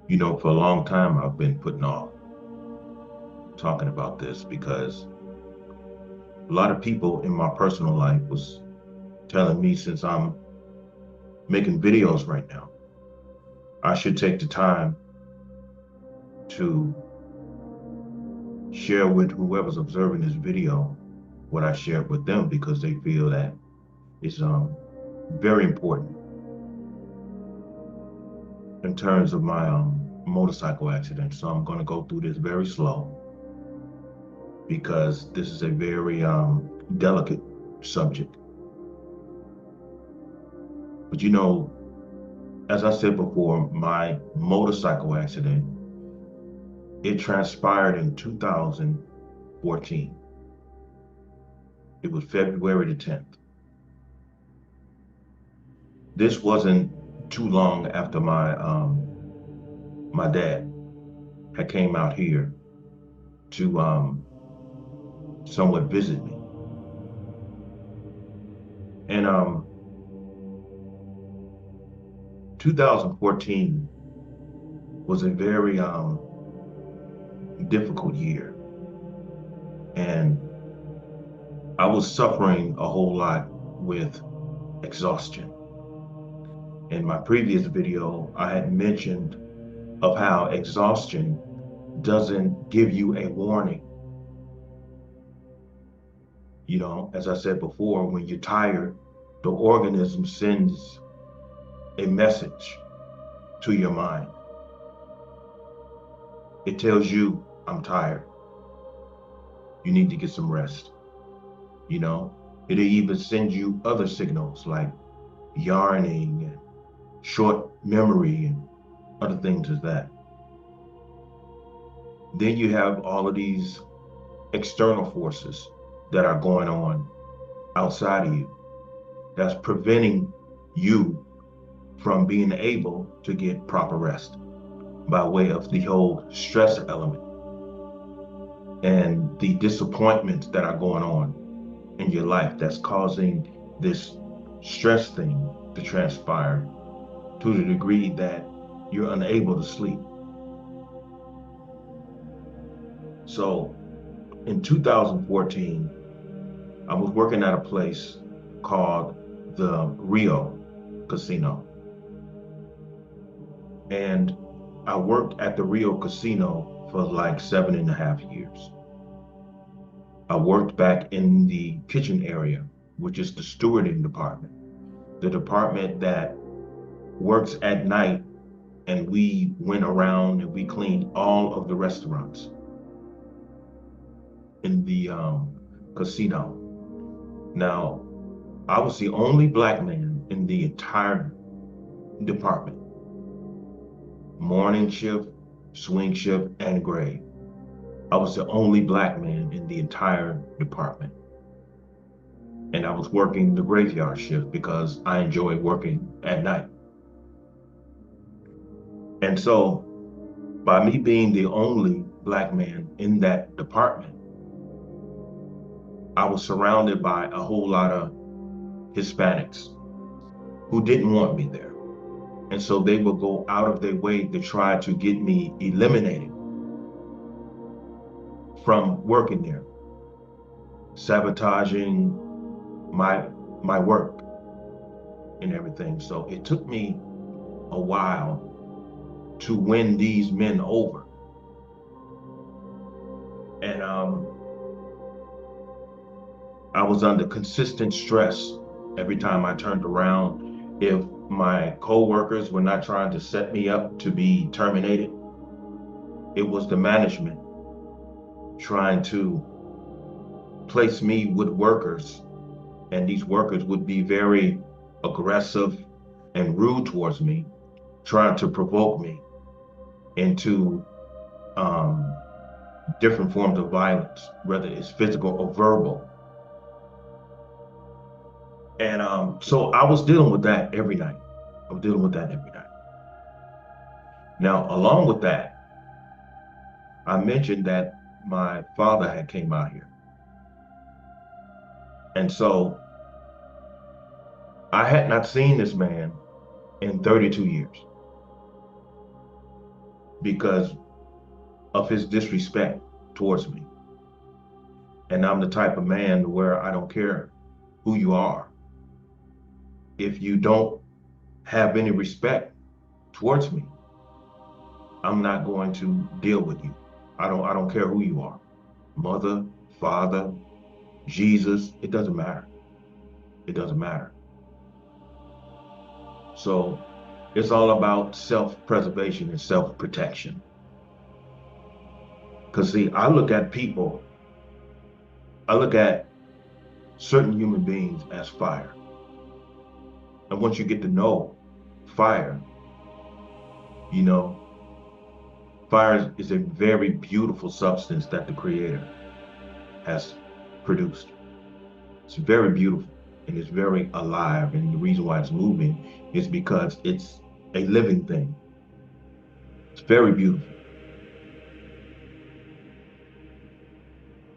You know, for a long time, I've been putting off talking about this because a lot of people in my personal life was telling me, since I'm making videos right now, I should take the time to share with whoever's observing this video what I shared with them, because they feel that it's very important in terms of my motorcycle accident. So I'm going to go through this very slow, because this is a very delicate subject. But you know, as I said before, my motorcycle accident, it transpired in 2014. It was February the 10th. This wasn't too long after my dad had came out here to somewhat visit me. And 2014 was a very difficult year. And I was suffering a whole lot with exhaustion. In my previous video, I had mentioned of how exhaustion doesn't give you a warning. You know, as I said before, when you're tired, the organism sends a message to your mind. It tells you, I'm tired. You need to get some rest. You know, it'll even send you other signals like yarning and short memory and other things as that. Then you have all of these external forces that are going on outside of you that's preventing you from being able to get proper rest by way of the whole stress element and the disappointments that are going on in your life that's causing this stress thing to transpire to the degree that you're unable to sleep. So in 2014, I was working at a place called the Rio Casino. And I worked at the Rio Casino for like 7.5 years. I worked back in the kitchen area, which is the stewarding department, the department that works at night, and we went around and we cleaned all of the restaurants in the casino. Now, I was the only black man in the entire department, morning shift, swing shift, and gray. I was the only black man in the entire department. And I was working the graveyard shift because I enjoy working at night. And so, by me being the only black man in that department, I was surrounded by a whole lot of Hispanics who didn't want me there. And so they would go out of their way to try to get me eliminated from working there, sabotaging my work and everything. So it took me a while to win these men over. And I was under consistent stress every time I turned around. If my coworkers were not trying to set me up to be terminated, it was the management trying to place me with workers, and these workers would be very aggressive and rude towards me, trying to provoke me into different forms of violence, whether it's physical or verbal. And so I was dealing with that every night. I was dealing with that every night. Now, along with that, I mentioned that my father had came out here. And so I had not seen this man in 32 years because of his disrespect towards me. And I'm the type of man where I don't care who you are. If you don't have any respect towards me, I'm not going to deal with you. I don't care who you are. Mother, father, Jesus, it doesn't matter. It doesn't matter. So it's all about self-preservation and self-protection. Because see, I look at certain human beings as fire. And once you get to know fire, you know, fire is a very beautiful substance that the Creator has produced. It's very beautiful and it's very alive. And the reason why it's moving is because it's a living thing. It's very beautiful.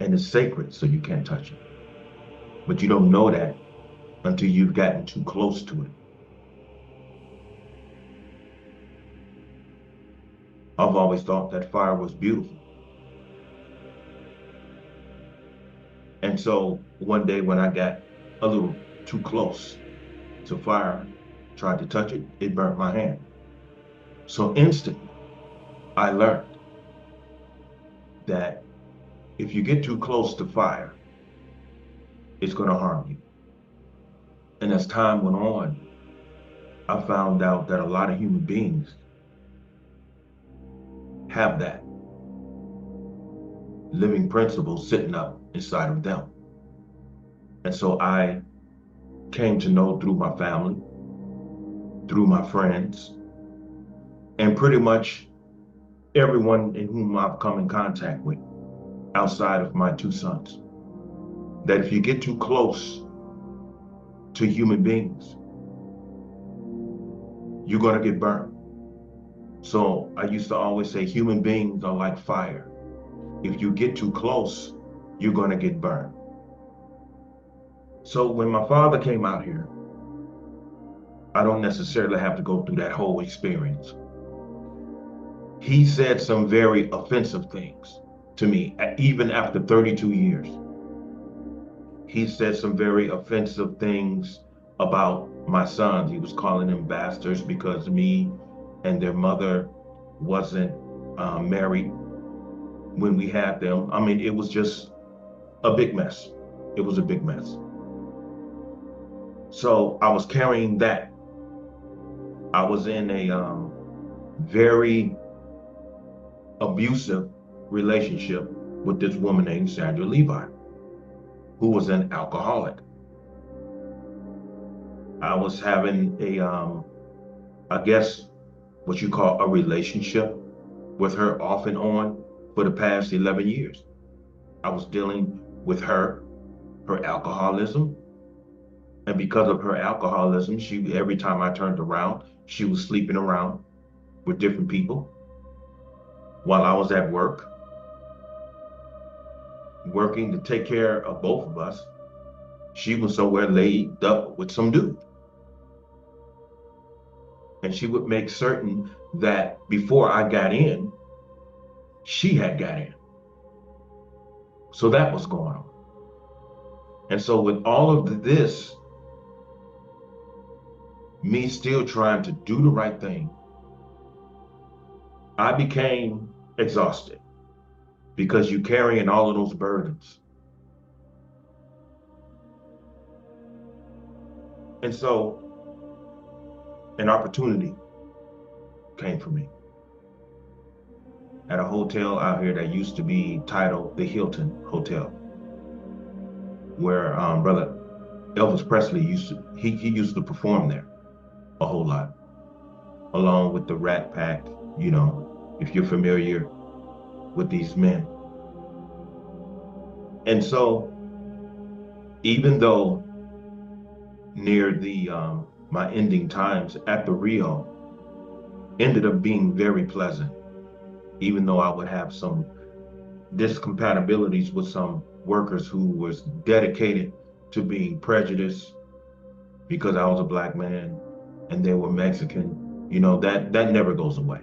And it's sacred, so you can't touch it. But you don't know that until you've gotten too close to it. I've always thought that fire was beautiful. And so one day when I got a little too close to fire, tried to touch it, it burnt my hand. So instantly, I learned that if you get too close to fire, it's going to harm you. And as time went on, I found out that a lot of human beings have that living principle sitting up inside of them. And so I came to know through my family, through my friends, and pretty much everyone in whom I've come in contact with outside of my two sons, that if you get too close to human beings, you're going to get burned. So I used to always say human beings are like fire. If you get too close, you're going to get burned. So when my father came out here, I don't necessarily have to go through that whole experience. He said some very offensive things to me, even after 32 years. He said some very offensive things about my sons. He was calling them bastards because me and their mother wasn't married when we had them. I mean, it was just a big mess. It was a big mess. So I was carrying that. I was in a very abusive relationship with this woman named Sandra Levi, who was an alcoholic. I was having I guess what you call a relationship with her off and on for the past 11 years. I was dealing with her alcoholism. And because of her alcoholism, every time I turned around, she was sleeping around with different people. While I was at work, working to take care of both of us, she was somewhere laid up with some dude. And she would make certain that before I got in, she had got in. So that was going on. And so with all of this, me still trying to do the right thing, I became exhausted because you're carrying all of those burdens. And so an opportunity came for me at a hotel out here that used to be titled the Hilton Hotel, where brother Elvis Presley he used to perform there a whole lot, along with the Rat Pack, you know, if you're familiar with these men. And so even though near the my ending times at the Rio ended up being very pleasant, even though I would have some discompatibilities with some workers who was dedicated to being prejudiced because I was a black man and they were Mexican. You know, that never goes away,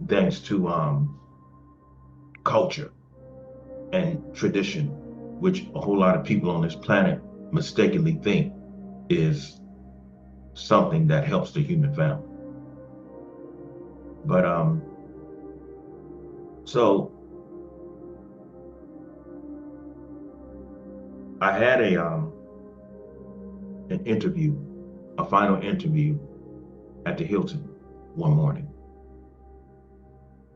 thanks to culture and tradition, which a whole lot of people on this planet mistakenly think is something that helps the human family. But so I had an interview, a final interview at the Hilton one morning.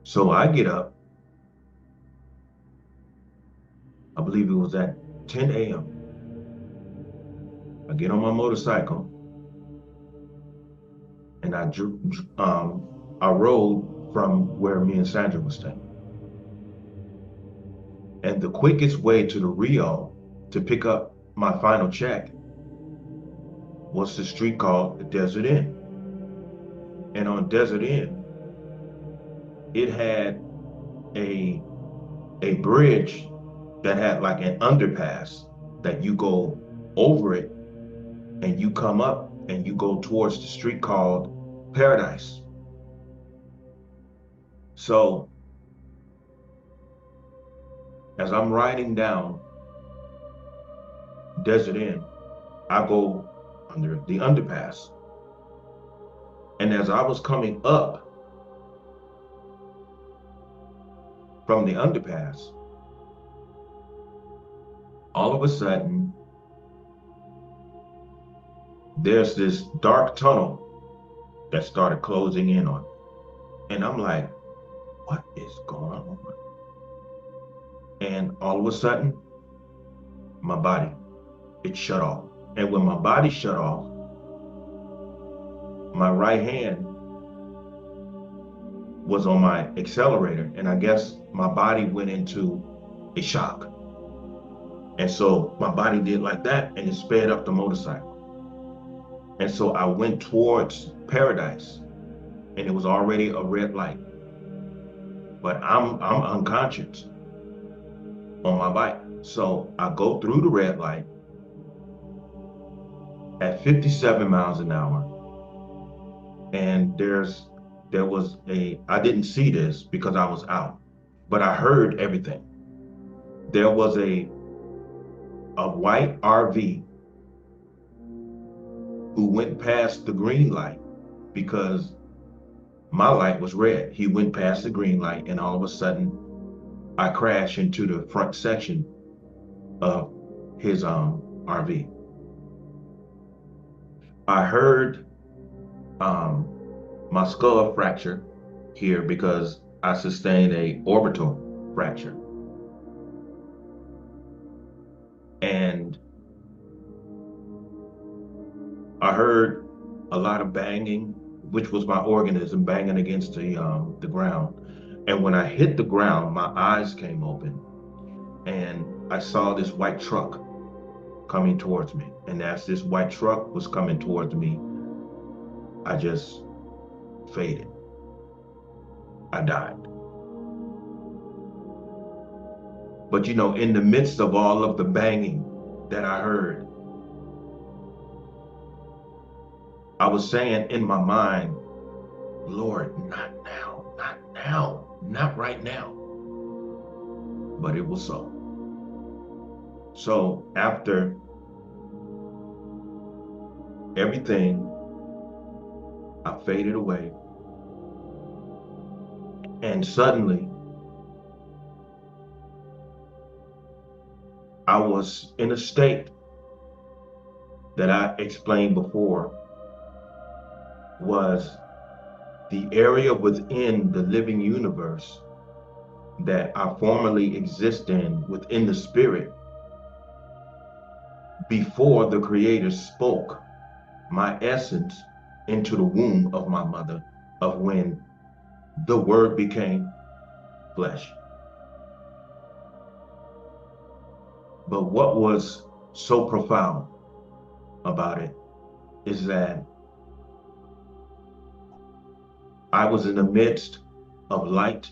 So I get up, I believe it was at 10 a.m. I get on my motorcycle and I rode from where me and Sandra was staying. And the quickest way to the Rio to pick up my final check was the street called the Desert Inn. And on Desert Inn, it had a bridge that had like an underpass that you go over it and you come up and you go towards the street called Paradise. So as I'm riding down Desert Inn, I go under the underpass. And as I was coming up from the underpass, all of a sudden, there's this dark tunnel that started closing in on me. And I'm like, what is going on? And all of a sudden, my body, it shut off. And when my body shut off, my right hand was on my accelerator. And I guess my body went into a shock. And so my body did like that and it sped up the motorcycle. And so I went towards Paradise and it was already a red light. But I'm unconscious on my bike. So I go through the red light at 57 miles an hour. And I didn't see this because I was out, but I heard everything. There was a white RV who went past the green light because My light was red. He went past the green light, and all of a sudden, I crashed into the front section of his RV. I heard um, my skull fracture here because I sustained a orbital fracture. And I heard a lot of banging, which was my organism banging against the ground. And when I hit the ground, my eyes came open and I saw this white truck coming towards me. And as this white truck was coming towards me, I just faded. I died. But you know, in the midst of all of the banging that I heard, I was saying in my mind, Lord, not now, not now, not right now. But it was so. So after everything, I faded away. And suddenly, I was in a state that I explained before was the area within the living universe that I formerly exist in within the spirit before the Creator spoke my essence into the womb of my mother, of when the Word became flesh. But what was so profound about it is that I was in the midst of light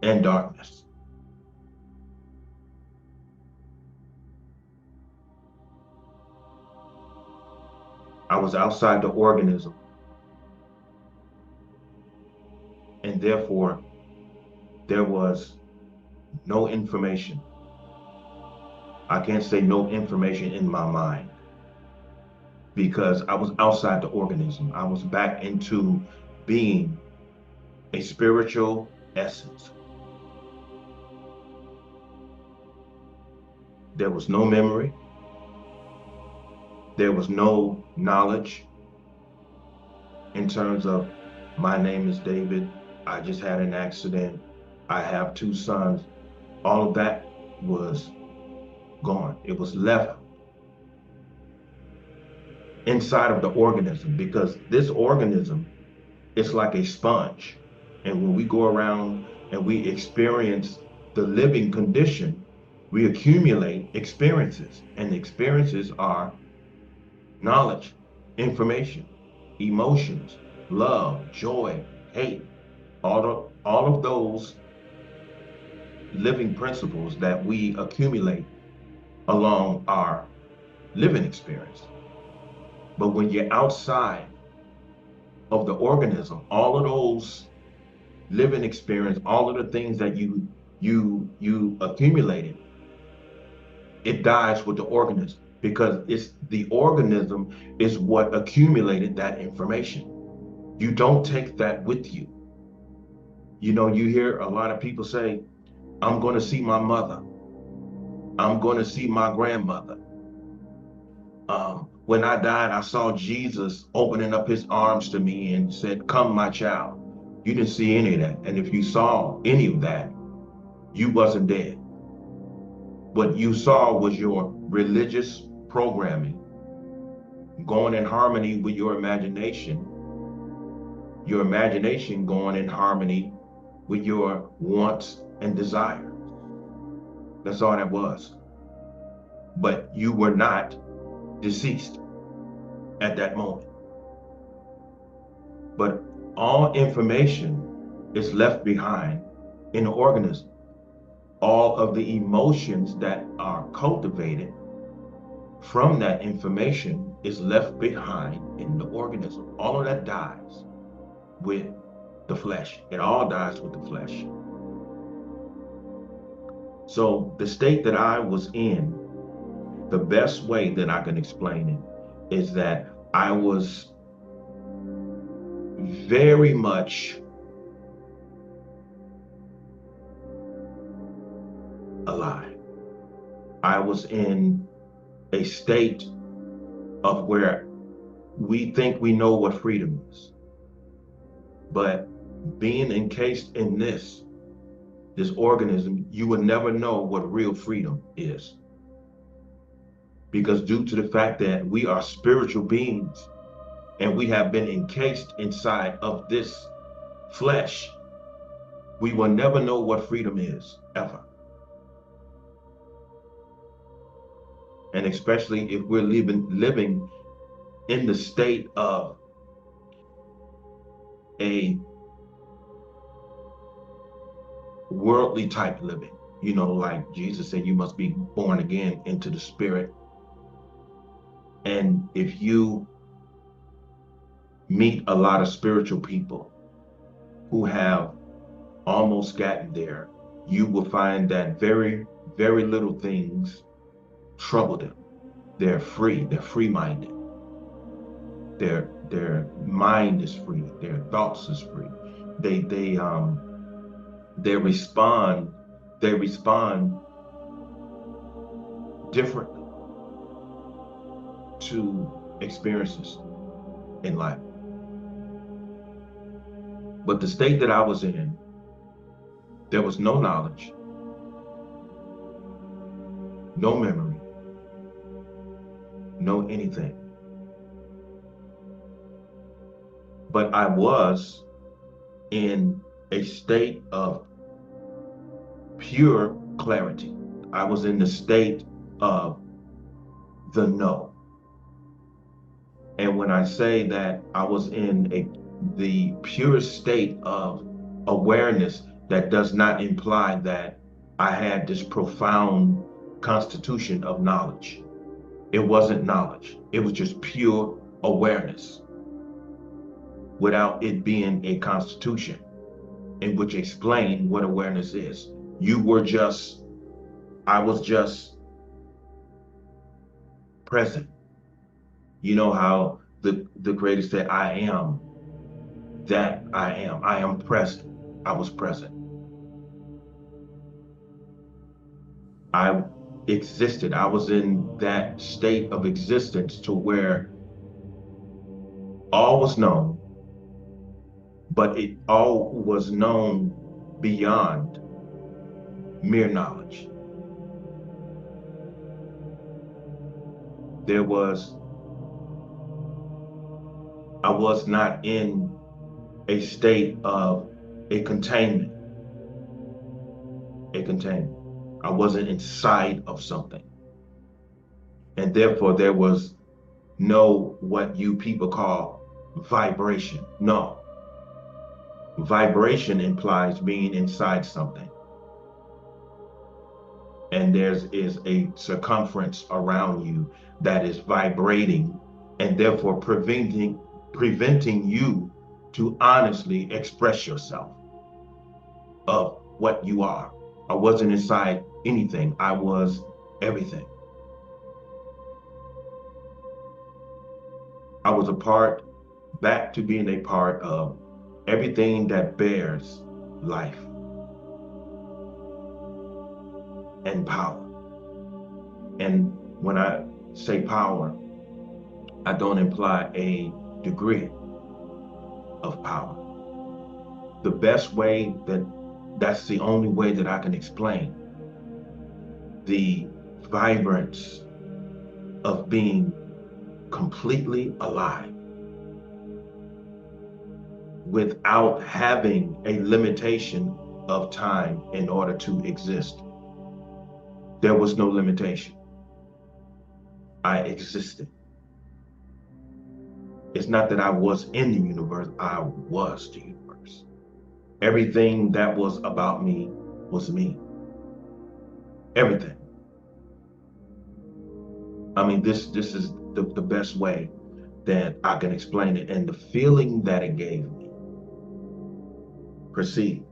and darkness. I was outside the organism, and therefore there was no information. I can't say no information in my mind because I was outside the organism. I was back into being a spiritual essence. There was no memory. There was no knowledge in terms of my name is David. I just had an accident. I have two sons. All of that was gone. It was left inside of the organism because this organism is like a sponge. And when we go around and we experience the living condition, we accumulate experiences. And the experiences are knowledge, information, emotions, love, joy, hate, all of those living principles that we accumulate along our living experience. But when you're outside of the organism, all of those living experience, all of the things that you accumulated, it dies with the organism because it's the organism is what accumulated that information. You don't take that with you. You know, you hear a lot of people say, I'm going to see my mother. I'm going to see my grandmother. When I died, I saw Jesus opening up his arms to me and said, come, my child. You didn't see any of that. And if you saw any of that, you wasn't dead. What you saw was your religious programming going in harmony with your imagination going in harmony with your wants and desires. That's all that was. But you were not deceased at that moment. But all information is left behind in the organism. All of the emotions that are cultivated from that information is left behind in the organism. All of that dies with the flesh. It all dies with the flesh. So the state that I was in, the best way that I can explain it is that I was very much alive. I was in a state of where we think we know what freedom is. But being encased in this organism, you will never know what real freedom is. Because due to the fact that we are spiritual beings and we have been encased inside of this flesh, we will never know what freedom is, ever. And especially if we're living in the state of a worldly type living, like Jesus said, you must be born again into the spirit. And if you meet a lot of spiritual people who have almost gotten there, you will find that very, very little things trouble them. They're free, they're free-minded. Their mind is free, their thoughts is free. They respond differently to experiences in life. But the state that I was in, there was no knowledge, no memory, no anything. But I was in a state of pure clarity. I was in the state of the know. And when I say that I was in the pure state of awareness, that does not imply that I had this profound constitution of knowledge. It wasn't knowledge. It was just pure awareness without it being a constitution in which explained what awareness is. I was just present. You know how the Creator said, I am that I am. I am present. I was present. I existed. I was in that state of existence to where all was known, but it all was known beyond mere knowledge. I was not in a state of a containment. I wasn't inside of something. And therefore there was no what you people call vibration. No. Vibration implies being inside something. And there is a circumference around you that is vibrating and therefore preventing you to honestly express yourself of what you are. I wasn't inside anything. I was everything. I was back to being a part of everything that bears life and power. And when I say power, I don't imply a degree of power. The best way that's the only way that I can explain the vibrance of being completely alive without having a limitation of time in order to exist. There was no limitation. I existed. It's not that I was in the universe, I was the universe. Everything that was about me was me. Everything. I mean, this is the best way that I can explain it. And the feeling that it gave me, proceed.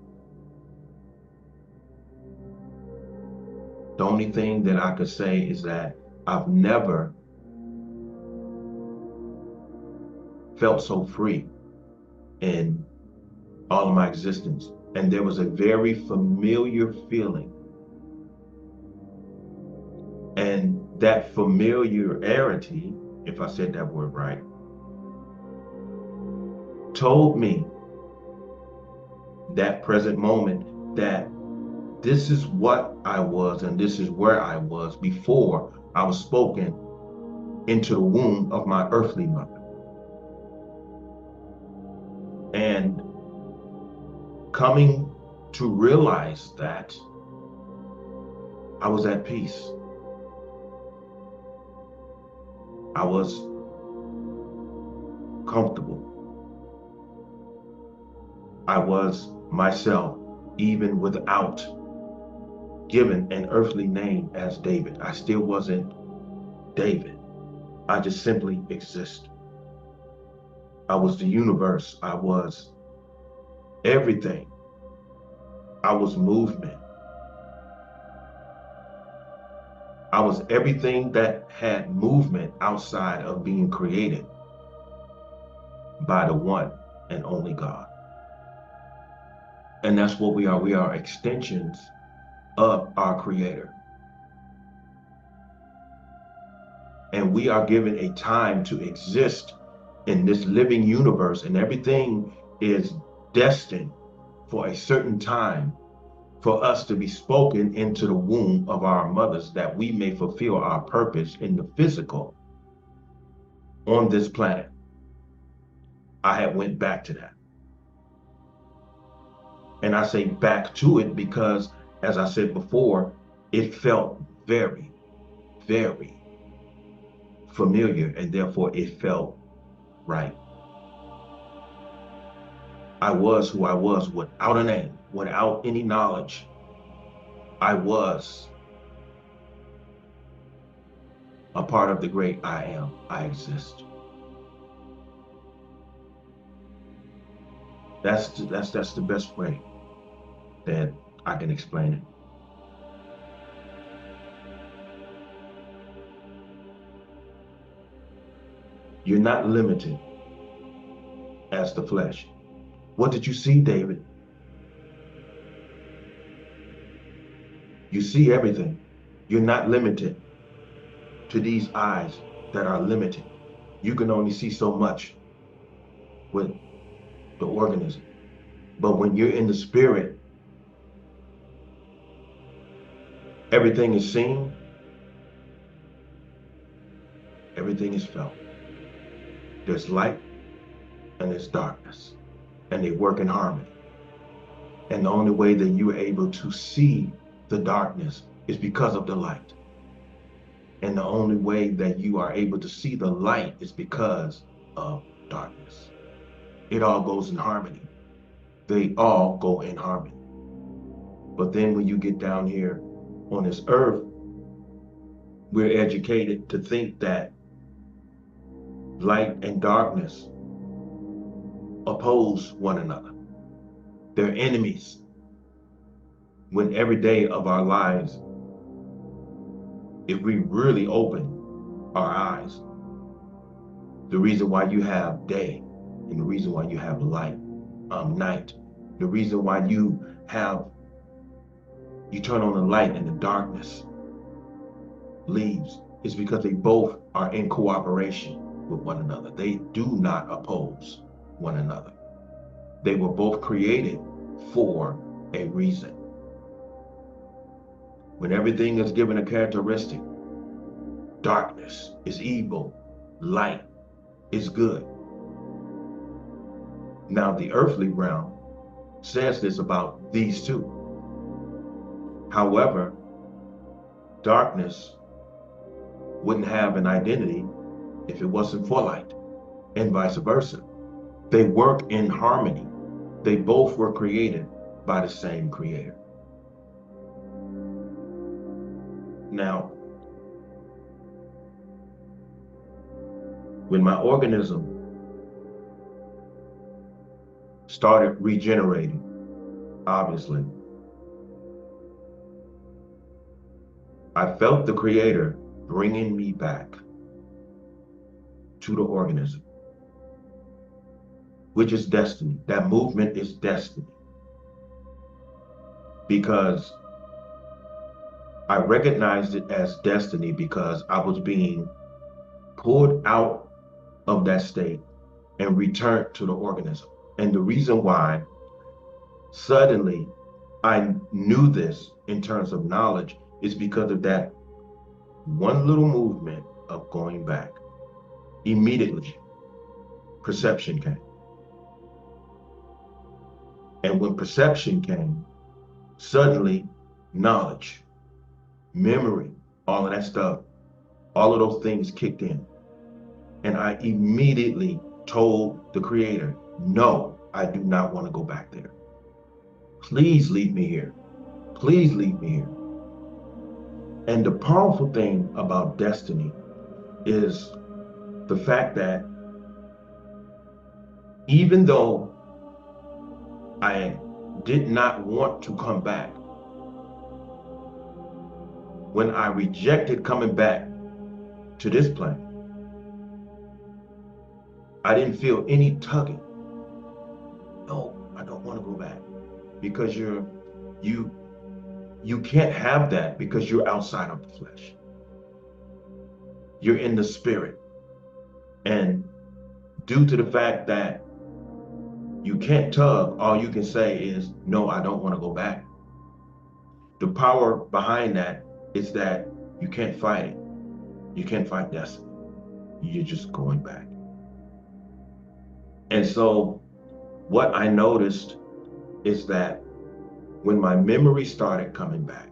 The only thing that I could say is that I've never felt so free in all of my existence. And there was a very familiar feeling. And that familiarity, if I said that word right, told me that present moment that this is what I was and this is where I was before I was spoken into the womb of my earthly mother. And coming to realize that, I was at peace. I was comfortable. I was myself, even without given an earthly name as David. I still wasn't David. I just simply exist. I was the universe. I was everything. I was movement. I was everything that had movement outside of being created by the one and only God. And that's what we are. We are extensions of our Creator. And we are given a time to exist in this living universe, and everything is destined for a certain time for us to be spoken into the womb of our mothers, that we may fulfill our purpose in the physical on this planet. I had went back to that. And I say back to it because, as I said before, it felt very, very familiar, and therefore it felt right. I was who I was without a name, without any knowledge. I was a part of the great I am. I exist. That's the best way that I can explain it. You're not limited as the flesh. What did you see, David? You see everything. You're not limited to these eyes that are limited. You can only see so much with the organism. But when you're in the spirit, everything is seen, everything is felt. There's light and there's darkness, and they work in harmony. And the only way that you're able to see the darkness is because of the light. And the only way that you are able to see the light is because of darkness. It all goes in harmony. They all go in harmony. But then when you get down here on this earth, we're educated to think that light and darkness oppose one another. They're enemies. When every day of our lives, if we really open our eyes, the reason why you have day and the reason why you have night, the reason why you turn on the light and the darkness leaves is because they both are in cooperation with one another. They do not oppose one another. They were both created for a reason. When everything is given a characteristic, darkness is evil, light is good. Now, the earthly realm says this about these two. However, darkness wouldn't have an identity if it wasn't for light, and vice versa. They work in harmony. They both were created by the same creator. Now, when my organism started regenerating, obviously, I felt the creator bringing me back to the organism. which is destiny. That movement is destiny. Because I recognized it as destiny because I was being pulled out of that state and returned to the organism. And the reason why suddenly I knew this in terms of knowledge is because of that one little movement of going back. Immediately, perception came. And when perception came, suddenly knowledge, memory, all of that stuff, all of those things kicked in. And I immediately told the Creator, no, I do not want to go back there. Please leave me here. Please leave me here. And the powerful thing about destiny is the fact that even though I did not want to come back, when I rejected coming back to this planet, I didn't feel any tugging. No, I don't want to go back because you can't have that because you're outside of the flesh. You're in the spirit. And due to the fact that you can't tug, all you can say is, no, I don't want to go back. The power behind that is that you can't fight it. You can't fight destiny. You're just going back. And so what I noticed is that when my memory started coming back,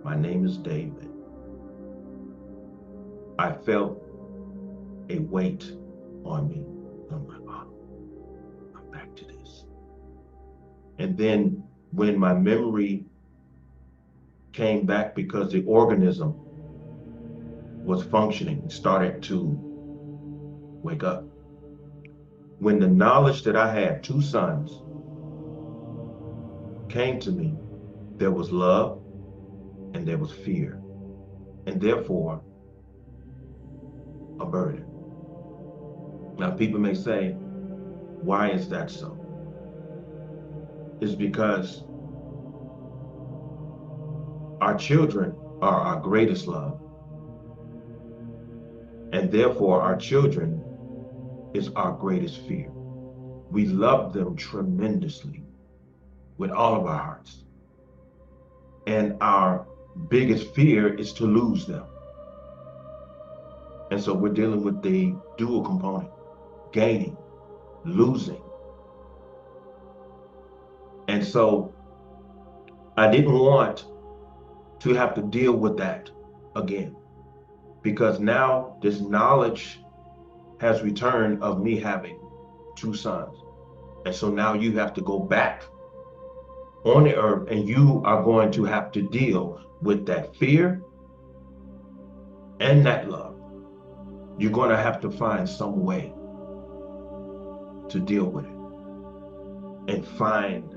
my name is David, I felt a weight on me. I'm like, oh, I'm back to this. And then when my memory came back because the organism was functioning and started to wake up. When the knowledge that I had two sons came to me, there was love and there was fear, and therefore a burden. Now, people may say, why is that so? It's because our children are our greatest love, and therefore our children is our greatest fear. We love them tremendously with all of our hearts. And our biggest fear is to lose them. And so we're dealing with the dual component, gaining, losing. And so I didn't want to have to deal with that again, because now this knowledge has returned of me having two sons. And so now you have to go back on the earth and you are going to have to deal with that fear and that love. You're going to have to find some way to deal with it and find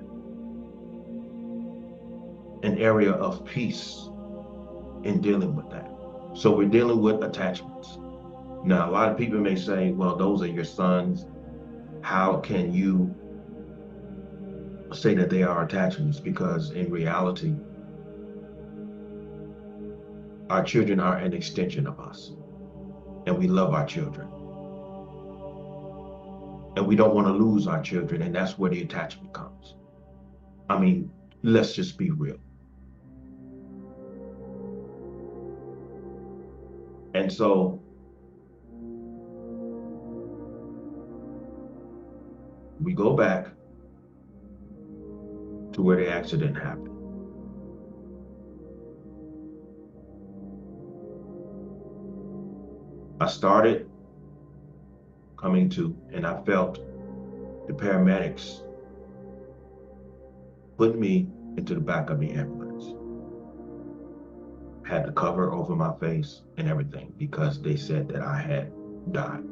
an area of peace in dealing with that. So we're dealing with attachments. Now, a lot of people may say, well, those are your sons. How can you say that they are attachments? Because in reality, our children are an extension of us, and we love our children. And we don't want to lose our children, and that's where the attachment comes. I mean, let's just be real. And so we go back to where the accident happened. I started coming to, and I felt the paramedics put me into the back of the ambulance. Had the cover over my face and everything because they said that I had died.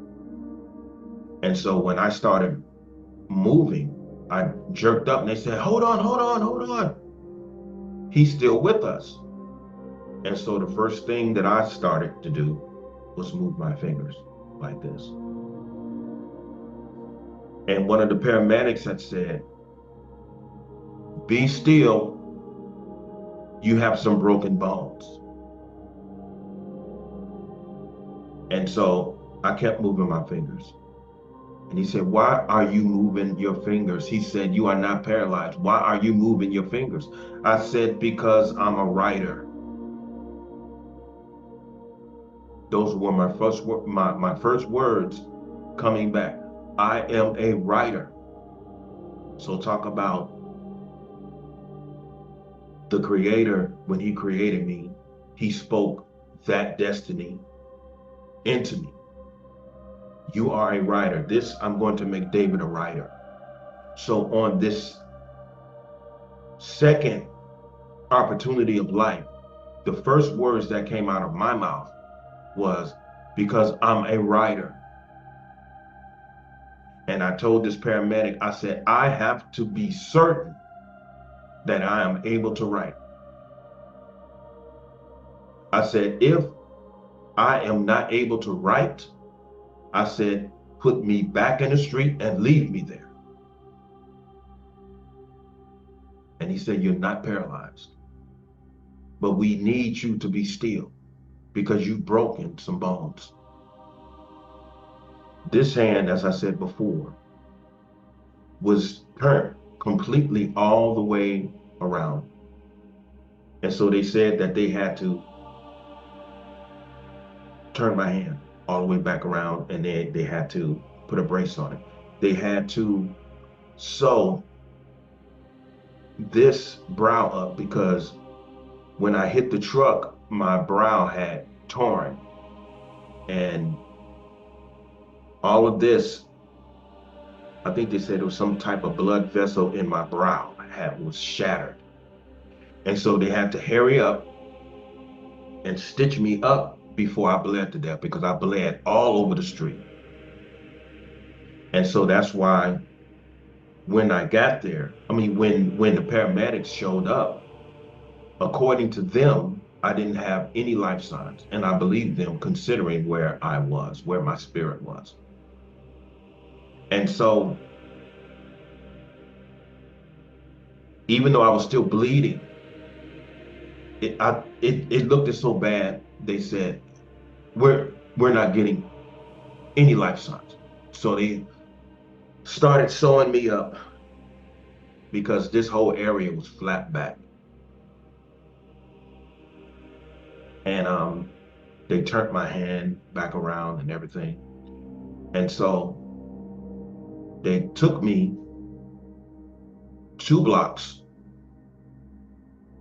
And so when I started moving, I jerked up and they said, hold on, hold on, hold on. He's still with us. And so the first thing that I started to do was move my fingers like this. And one of the paramedics had said, "Be still, you have some broken bones." And so I kept moving my fingers. And he said, "Why are you moving your fingers?" He said, "You are not paralyzed. Why are you moving your fingers?" I said, "Because I'm a writer." Those were my first words coming back. I am a writer. So talk about the creator. When he created me, he spoke that destiny into me. You are a writer. I'm going to make David a writer. So on this second opportunity of life, the first words that came out of my mouth was, "Because I'm a writer." And I told this paramedic, I said, "I have to be certain that I am able to write." I said, "If I am not able to write," I said, "put me back in the street and leave me there." And he said, "You're not paralyzed, but we need you to be still because you've broken some bones." This hand, as I said before, was turned completely all the way around. And so they said that they had to turn my hand all the way back around, and they had to put a brace on it. They had to sew this brow up because when I hit the truck, my brow had torn, and all of this, I think they said it was some type of blood vessel in my brow was shattered. And so they had to hurry up and stitch me up before I bled to death, because I bled all over the street. And so that's why when I got there, when the paramedics showed up, according to them, I didn't have any life signs. And I believed them, considering where I was, where my spirit was. And so even though I was still bleeding, it looked so bad. They said, we're not getting any life signs. So they started sewing me up because this whole area was flat back. And they turned my hand back around and everything. And so they took me 2 blocks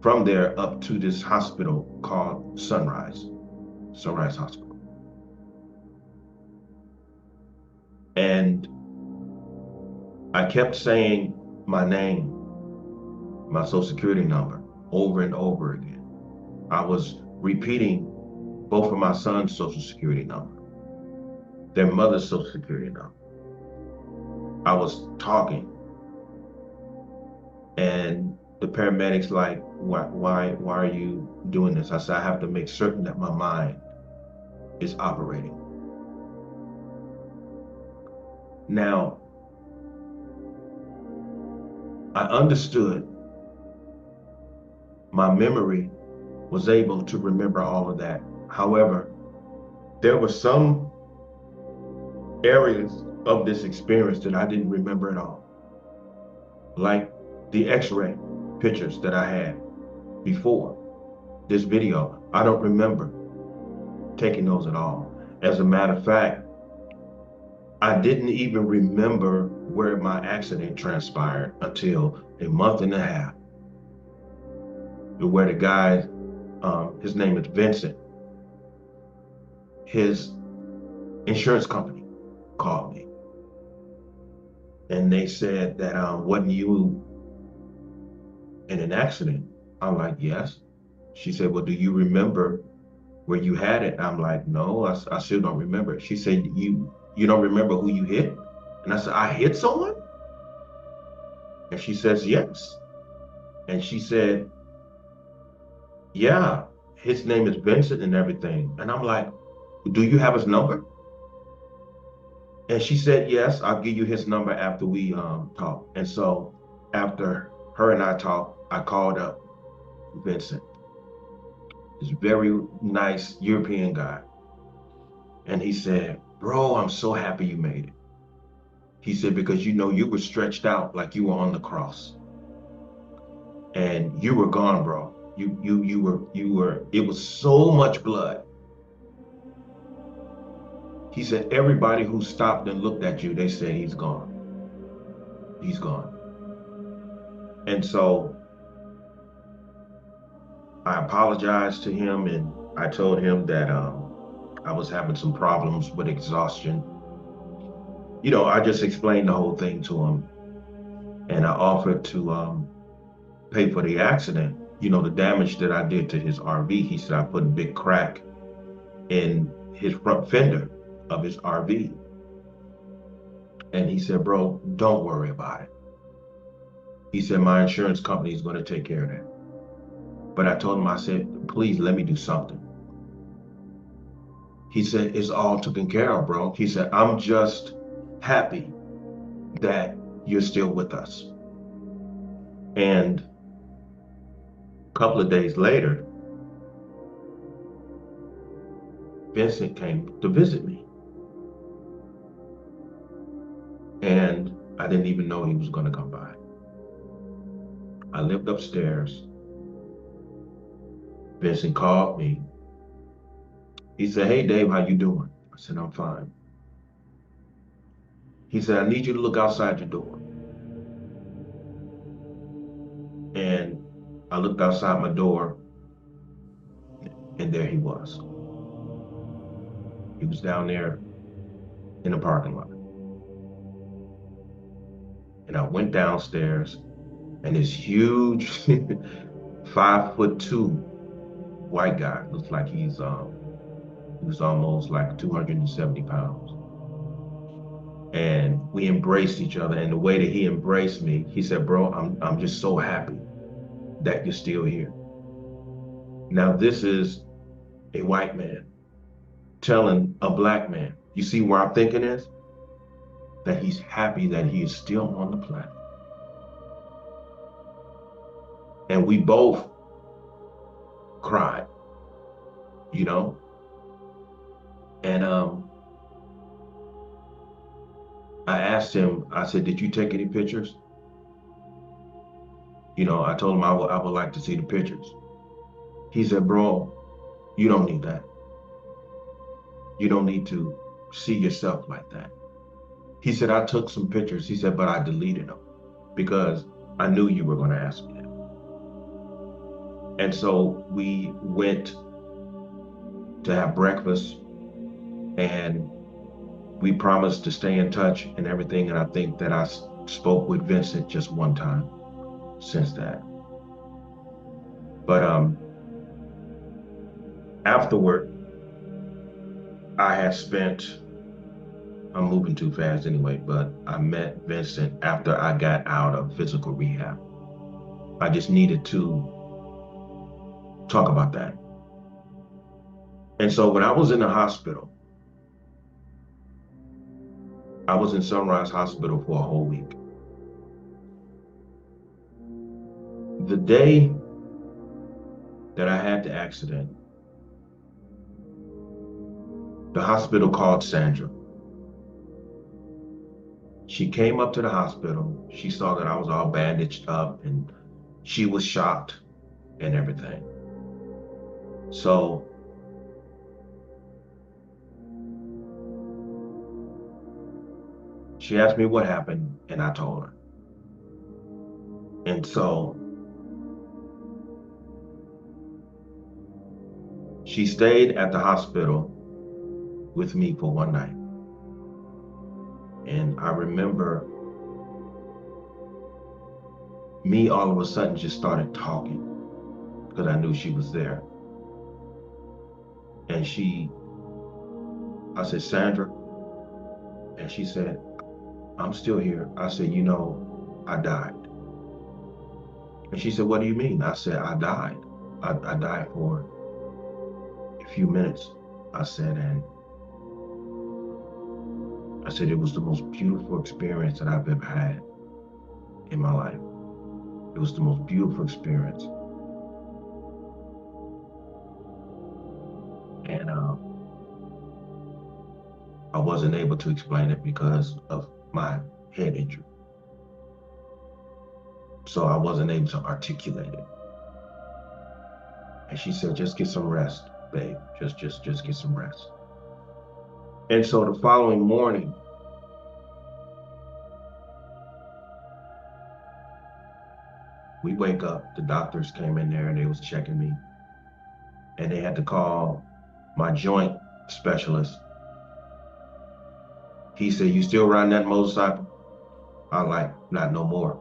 from there up to this hospital called Sunrise Hospital. And I kept saying my name, my social security number, over and over again. I was repeating both of my son's social security number, their mother's social security number. I was talking, and the paramedics like, why are you doing this? I said, I have to make certain that my mind is operating. Now, I understood my memory was able to remember all of that. However, there were some areas of this experience that I didn't remember at all. Like the x-ray pictures that I had before this video, I don't remember taking those at all. As a matter of fact, I didn't even remember where my accident transpired until a month and a half, where the guy, his name is Vincent, his insurance company called me. And they said that, wasn't you in an accident? I'm like, yes. She said, well, do you remember where you had it? I'm like, no, I still don't remember it. She said, you don't remember who you hit? And I said, I hit someone? And she says, yes. And she said, yeah, his name is Vincent and everything. And I'm like, do you have his number? And she said, yes, I'll give you his number after we talk. And so after her and I talked, I called up Vincent, this very nice European guy. And he said, bro, I'm so happy you made it. He said, because you were stretched out like you were on the cross. And you were gone, bro. It was so much blood. He said, everybody who stopped and looked at you, they said, he's gone. He's gone. And so I apologized to him and I told him that I was having some problems with exhaustion. I just explained the whole thing to him and I offered to pay for the accident, the damage that I did to his RV. He said I put a big crack in his front fender of his RV. And he said, bro, don't worry about it. He said, my insurance company is going to take care of that. But I told him, I said, please let me do something. He said, it's all taken care of, bro. He said, I'm just happy that you're still with us. And a couple of days later, Vincent came to visit me. And I didn't even know he was going to come by. I lived upstairs. Vincent called me. He said, hey, Dave, how you doing? I said, I'm fine. He said, I need you to look outside your door. And I looked outside my door, and there he was. He was down there in the parking lot. And I went downstairs, and this huge 5'2" white guy, looks like he was almost like 270 pounds. And we embraced each other. And the way that he embraced me, he said, bro, I'm just so happy that you're still here. Now, this is a white man telling a black man, you see where I'm thinking is? That he's happy that he is still on the planet. And we both cried, you know? And I asked him, I said, did you take any pictures? I told him I would like to see the pictures. He said, bro, you don't need that. You don't need to see yourself like that. He said, I took some pictures. He said, but I deleted them because I knew you were going to ask me that. And so we went to have breakfast and we promised to stay in touch and everything. And I think that I spoke with Vincent just one time since that. But afterward, I had spent, I'm moving too fast anyway, but I met Vincent after I got out of physical rehab. I just needed to talk about that. And so when I was in the hospital, I was in Sunrise Hospital for a whole week. The day that I had the accident, the hospital called Sandra. She came up to the hospital. She saw that I was all bandaged up and she was shocked and everything. So she asked me what happened and I told her. And so she stayed at the hospital with me for one night. And I remember me all of a sudden just started talking because I knew she was there. And I said, Sandra, and she said, I'm still here. I said, I died. And she said, what do you mean? I said, I died. I died for a few minutes. I said, and I said it was the most beautiful experience that I've ever had in my life. It was the most beautiful experience. And I wasn't able to explain it because of my head injury. So I wasn't able to articulate it. And she said, just get some rest, babe. Just get some rest. And so the following morning, we wake up, the doctors came in there and they was checking me. And they had to call my joint specialist. He said, you still riding that motorcycle? I like, not no more.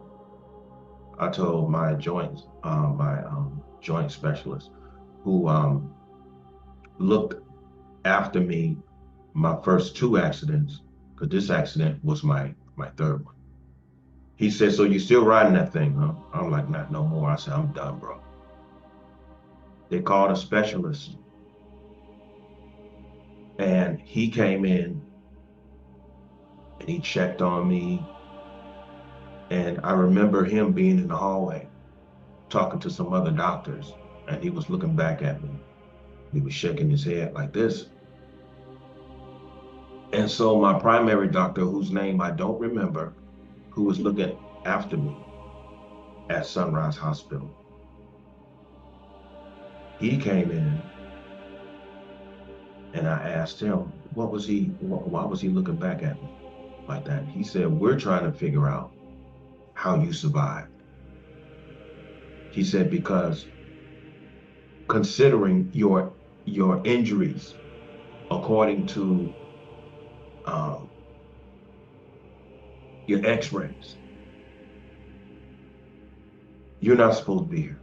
I told my joint specialist who looked after me my first two accidents, because this accident was my third one. He said, so you still riding that thing, huh? I'm like, not no more. I said, I'm done, bro. They called a specialist and he came in and he checked on me. And I remember him being in the hallway talking to some other doctors, and he was looking back at me. He was shaking his head like this. And so my primary doctor, whose name I don't remember, who was looking after me at Sunrise Hospital, he came in and I asked him, why was he looking back at me like that? He said, we're trying to figure out how you survived. He said, because considering your injuries, according to um, your x-rays, you're not supposed to be here.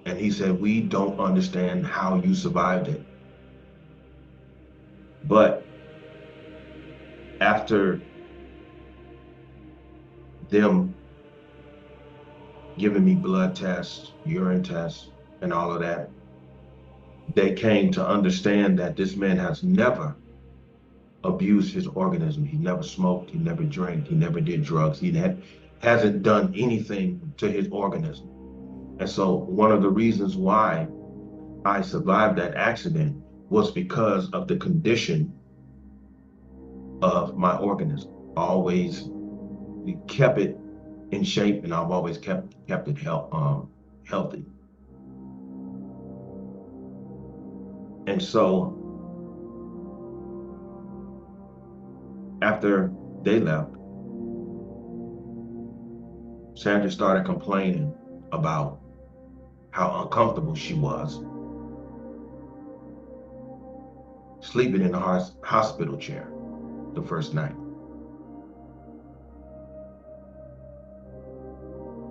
And he said, we don't understand how you survived it. But after them giving me blood tests, urine tests, and all of that, they came to understand that this man has never abused his organism. He never smoked, he never drank, he never did drugs. Hasn't done anything to his organism. And so one of the reasons why I survived that accident was because of the condition of my organism. Always kept it in shape, and I've always kept it healthy. And so after they left, Sandra started complaining about how uncomfortable she was sleeping in the hospital chair the first night.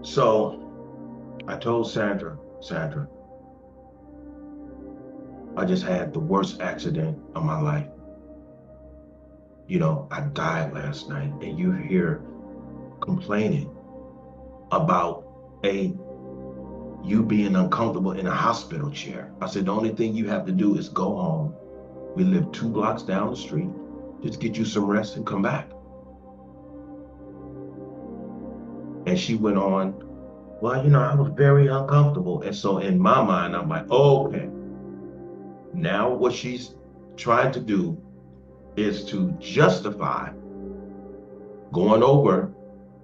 So I told Sandra, I just had the worst accident of my life. You know, I died last night, and you're here complaining about you being uncomfortable in a hospital chair. I said, the only thing you have to do is go home. We live 2 blocks down the street. Just get you some rest and come back. And she went on, well, you know, I was very uncomfortable. And so in my mind, I'm like, oh, okay. Now what she's trying to do is to justify going over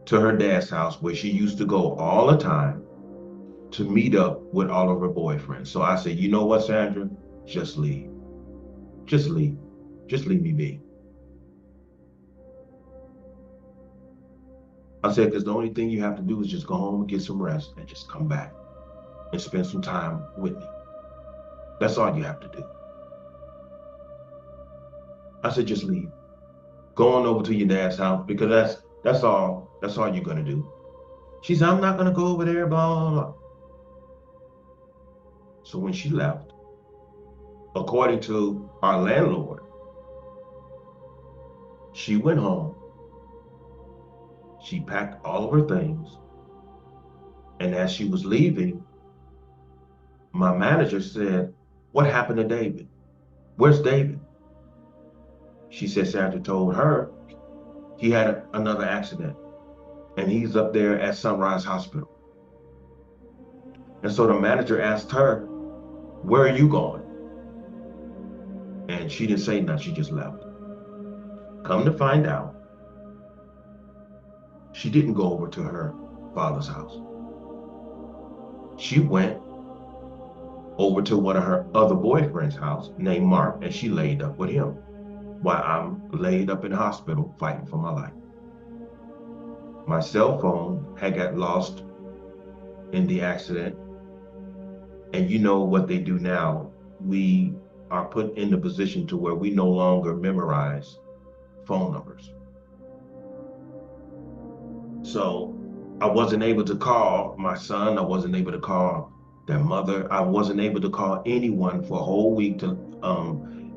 to her dad's house where she used to go all the time to meet up with all of her boyfriends. So I said, you know what, Sandra? Just leave. Just leave. Just leave me be. I said, because the only thing you have to do is just go home and get some rest and just come back and spend some time with me. That's all you have to do. I said, just leave. Go on over to your dad's house because that's all you're gonna do. She said, I'm not gonna go over there, blah, blah, blah. So when she left, according to our landlord, she went home. She packed all of her things. And as she was leaving, my manager said, what happened to David? Where's David? She said Sandra told her he had another accident, and he's up there at Sunrise Hospital. And so the manager asked her, "Where are you going?" And she didn't say nothing, she just left. Come to find out, she didn't go over to her father's house. She went over to one of her other boyfriend's house named Mark, and she laid up with him while I'm laid up in the hospital fighting for my life. My cell phone had got lost in the accident. And you know what they do now, we are put in the position to where we no longer memorize phone numbers. So I wasn't able to call my son. I wasn't able to call their mother. I wasn't able to call anyone for a whole week to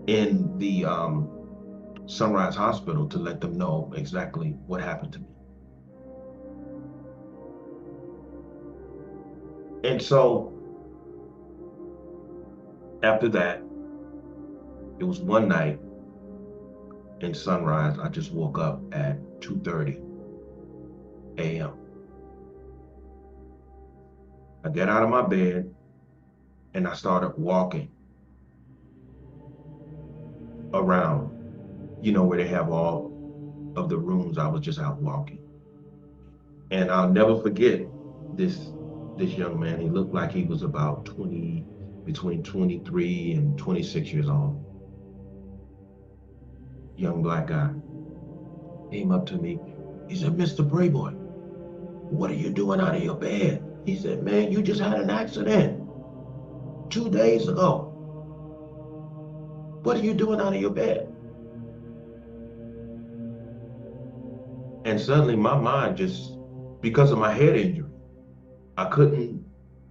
in the Sunrise Hospital to let them know exactly what happened to me. And so after that, it was one night in Sunrise. I just woke up at 2:30 a.m. I get out of my bed and I started walking around, where they have all of the rooms. I was just out walking. And I'll never forget this young man. He looked like he was about 20, between 23 and 26 years old. Young black guy. Came up to me. He said, "Mr. Playboy, what are you doing out of your bed?" He said, "Man, you just had an accident 2 days ago. What are you doing out of your bed?" And suddenly my mind just, because of my head injury, I couldn't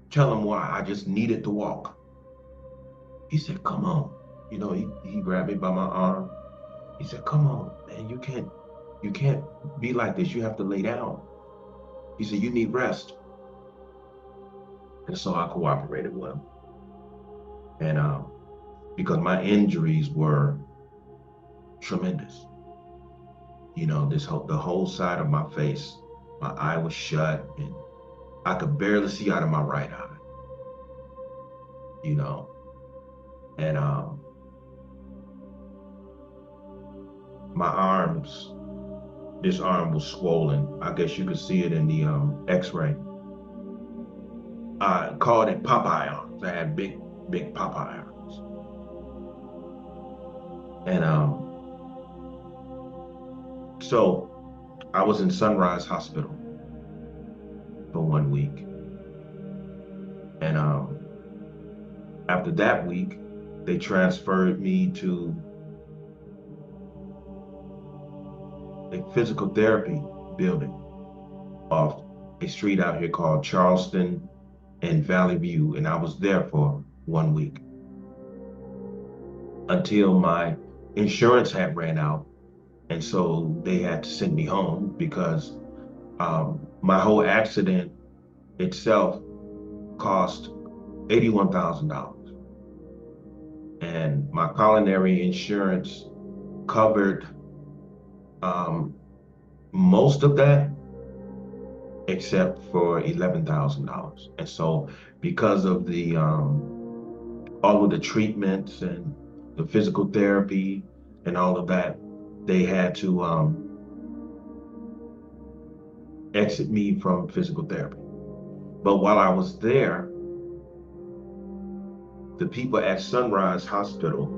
tell him why. I just needed to walk. He said, "Come on." He grabbed me by my arm. He said, "Come on, man, you can't be like this. You have to lay down." He said, "You need rest." And so I cooperated with him. And because my injuries were tremendous. The whole side of my face, my eye was shut and I could barely see out of my right eye. And my arms, this arm was swollen. I guess you could see it in the x-ray. I called it Popeye arms. I had big Popeye arms. And so I was in Sunrise Hospital for 1 week. And after that week, they transferred me to a physical therapy building off a street out here called Charleston and Valley View. And I was there for 1 week until my insurance had ran out. And so they had to send me home because my whole accident itself cost $81,000. And my culinary insurance covered most of that except for $11,000. And so because of the all of the treatments and the physical therapy and all of that, they had to exit me from physical therapy. But while I was there, the people at Sunrise Hospital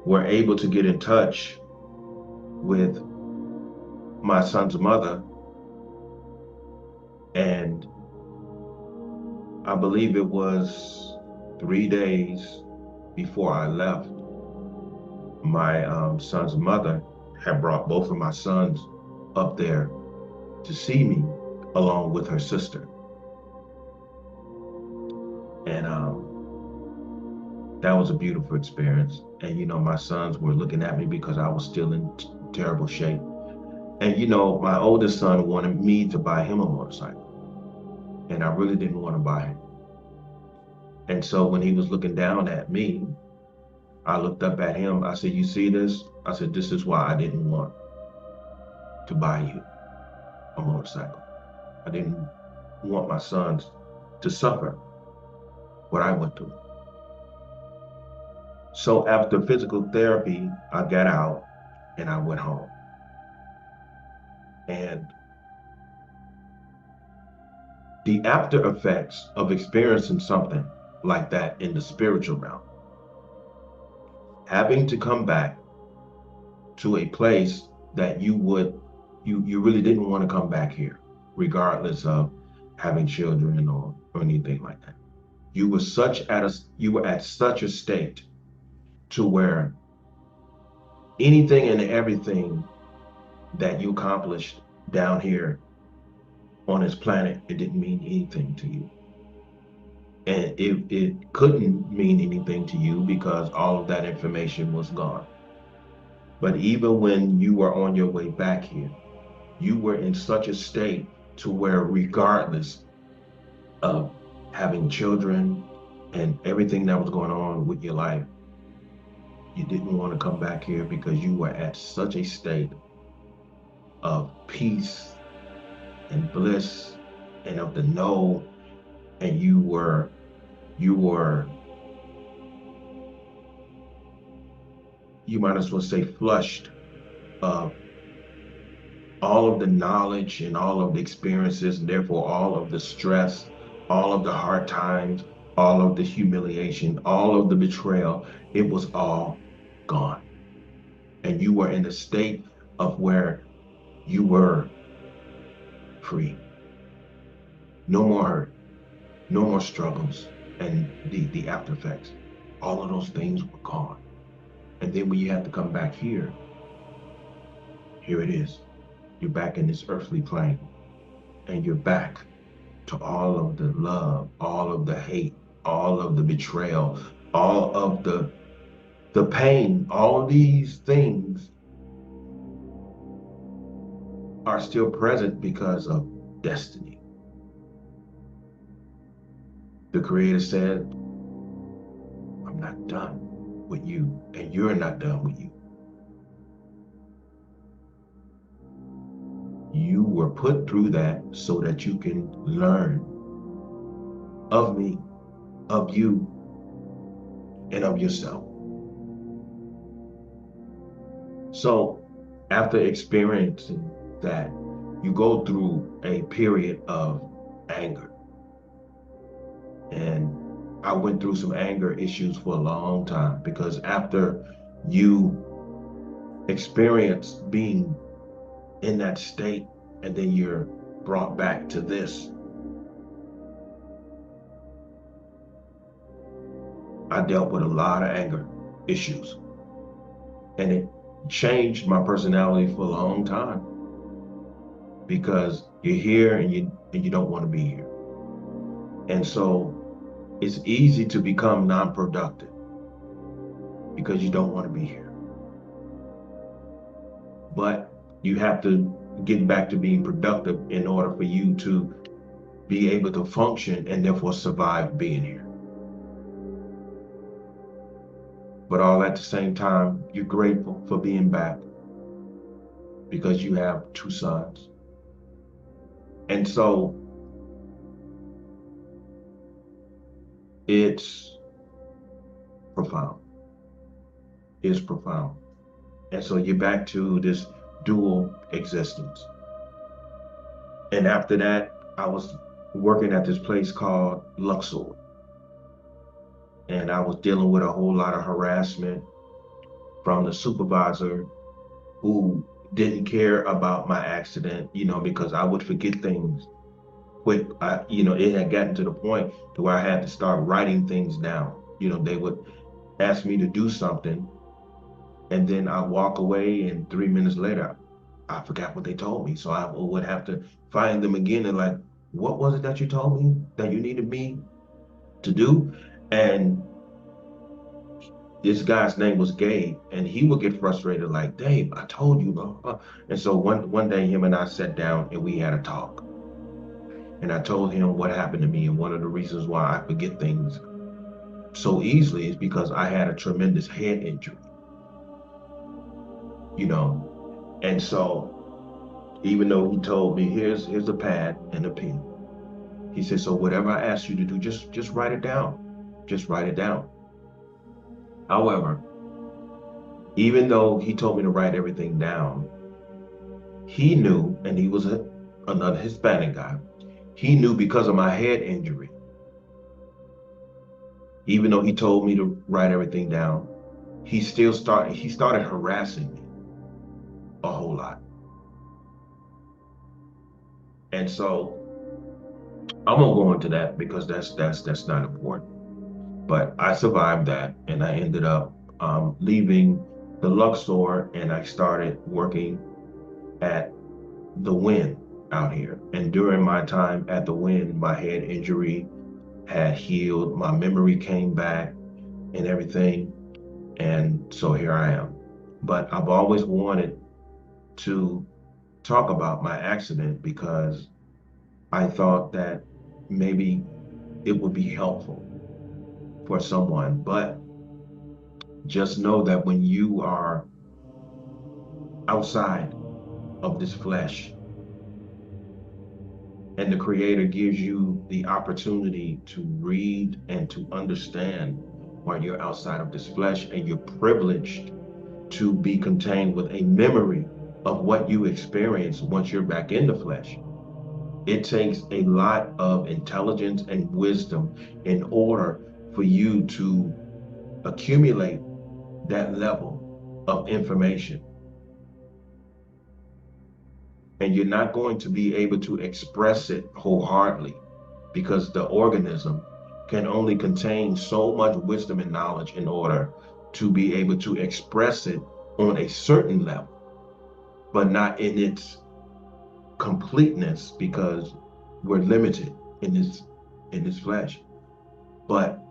were able to get in touch with my son's mother. And I believe it was 3 days before I left, my son's mother had brought both of my sons up there to see me along with her sister. And that was a beautiful experience. And my sons were looking at me because I was still in terrible shape. And my oldest son wanted me to buy him a motorcycle. And I really didn't want to buy him. And so when he was looking down at me, I looked up at him. I said, "You see this?" I said, "This is why I didn't want to buy you a motorcycle. I didn't want my sons to suffer what I went through. So after physical therapy, I got out and I went home. And the after effects of experiencing something like that in the spiritual realm, having to come back to a place that you really didn't want to come back here, regardless of having children or anything like that. You were at such a state to where anything and everything that you accomplished down here on this planet, it didn't mean anything to you. And it couldn't mean anything to you because all of that information was gone. But even when you were on your way back here, you were in such a state to where regardless of having children and everything that was going on with your life, you didn't want to come back here because you were at such a state of peace and bliss and of the know, and you were you might as well say flushed of all of the knowledge and all of the experiences, and therefore all of the stress, all of the hard times, all of the humiliation, all of the betrayal. It was all gone. And you were in a state of where you were free. No more hurt, no more struggles, and the after effects. All of those things were gone. And then when you have to come back here it is. You're back in this earthly plane, and you're back to all of the love, all of the hate, all of the betrayal, all of the pain. All these things are still present because of destiny. The Creator said, I'm not done with you, and you're not done with you. You were put through that so that you can learn of me, of you, and of yourself. So after experiencing that, you go through a period of anger. And I went through some anger issues for a long time because after you experience being in that state and then you're brought back to this, I dealt with a lot of anger issues. And it changed my personality for a long time because you're here and you don't want to be here. And so it's easy to become non-productive because you don't want to be here. But you have to get back to being productive in order for you to be able to function and therefore survive being here. But all at the same time, you're grateful for being back because you have two sons. And so it's profound. It's profound. And so you're back to this dual existence. And after that, I was working at this place called Luxor. And I was dealing with a whole lot of harassment from the supervisor who didn't care about my accident, because I would forget things quick. It had gotten to the point to where I had to start writing things down. They would ask me to do something, and then I walk away, and 3 minutes later, I forgot what they told me. So I would have to find them again and like, what was it that you told me that you needed me to do? And this guy's name was Gabe, and he would get frustrated like, Dave, I told you, blah, blah. And so one day him and I sat down and we had a talk. And I told him what happened to me. And one of the reasons why I forget things so easily is because I had a tremendous head injury, And so Even though he told me, here's a pad and a pen. He said, so whatever I ask you to do, just write it down. Just write it down. However, even though he told me to write everything down, he knew, and he was another Hispanic guy, he knew because of my head injury, even though he told me to write everything down, he started harassing me a whole lot. And so I'm gonna go into that because that's not important. But I survived that, and I ended up leaving the Luxor, and I started working at the Win out here. And during my time at the Win, my head injury had healed, my memory came back, and everything. And so here I am. But I've always wanted to talk about my accident because I thought that maybe it would be helpful for someone. But just know that when you are outside of this flesh and the Creator gives you the opportunity to read and to understand while you're outside of this flesh, and you're privileged to be contained with a memory of what you experience once you're back in the flesh. It takes a lot of intelligence and wisdom in order for you to accumulate that level of information. And you're not going to be able to express it wholeheartedly because the organism can only contain so much wisdom and knowledge in order to be able to express it on a certain level, but not in its completeness because we're limited in this flesh. But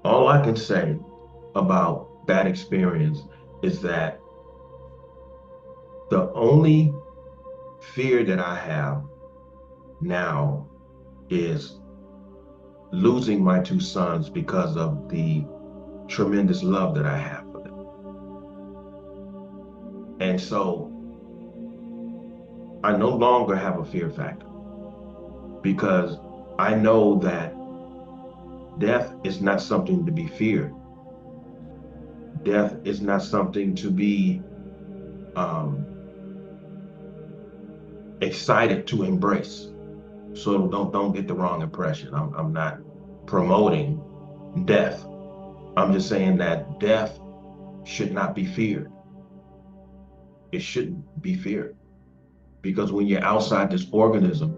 all I can say about that experience is that the only fear that I have now is losing my two sons because of the tremendous love that I have for them. And so I no longer have a fear factor because I know that death is not something to be feared. Death is not something to be um, excited to embrace. So don't get the wrong impression. I'm not promoting death. I'm just saying that death should not be feared. It shouldn't be feared because when you're outside this organism,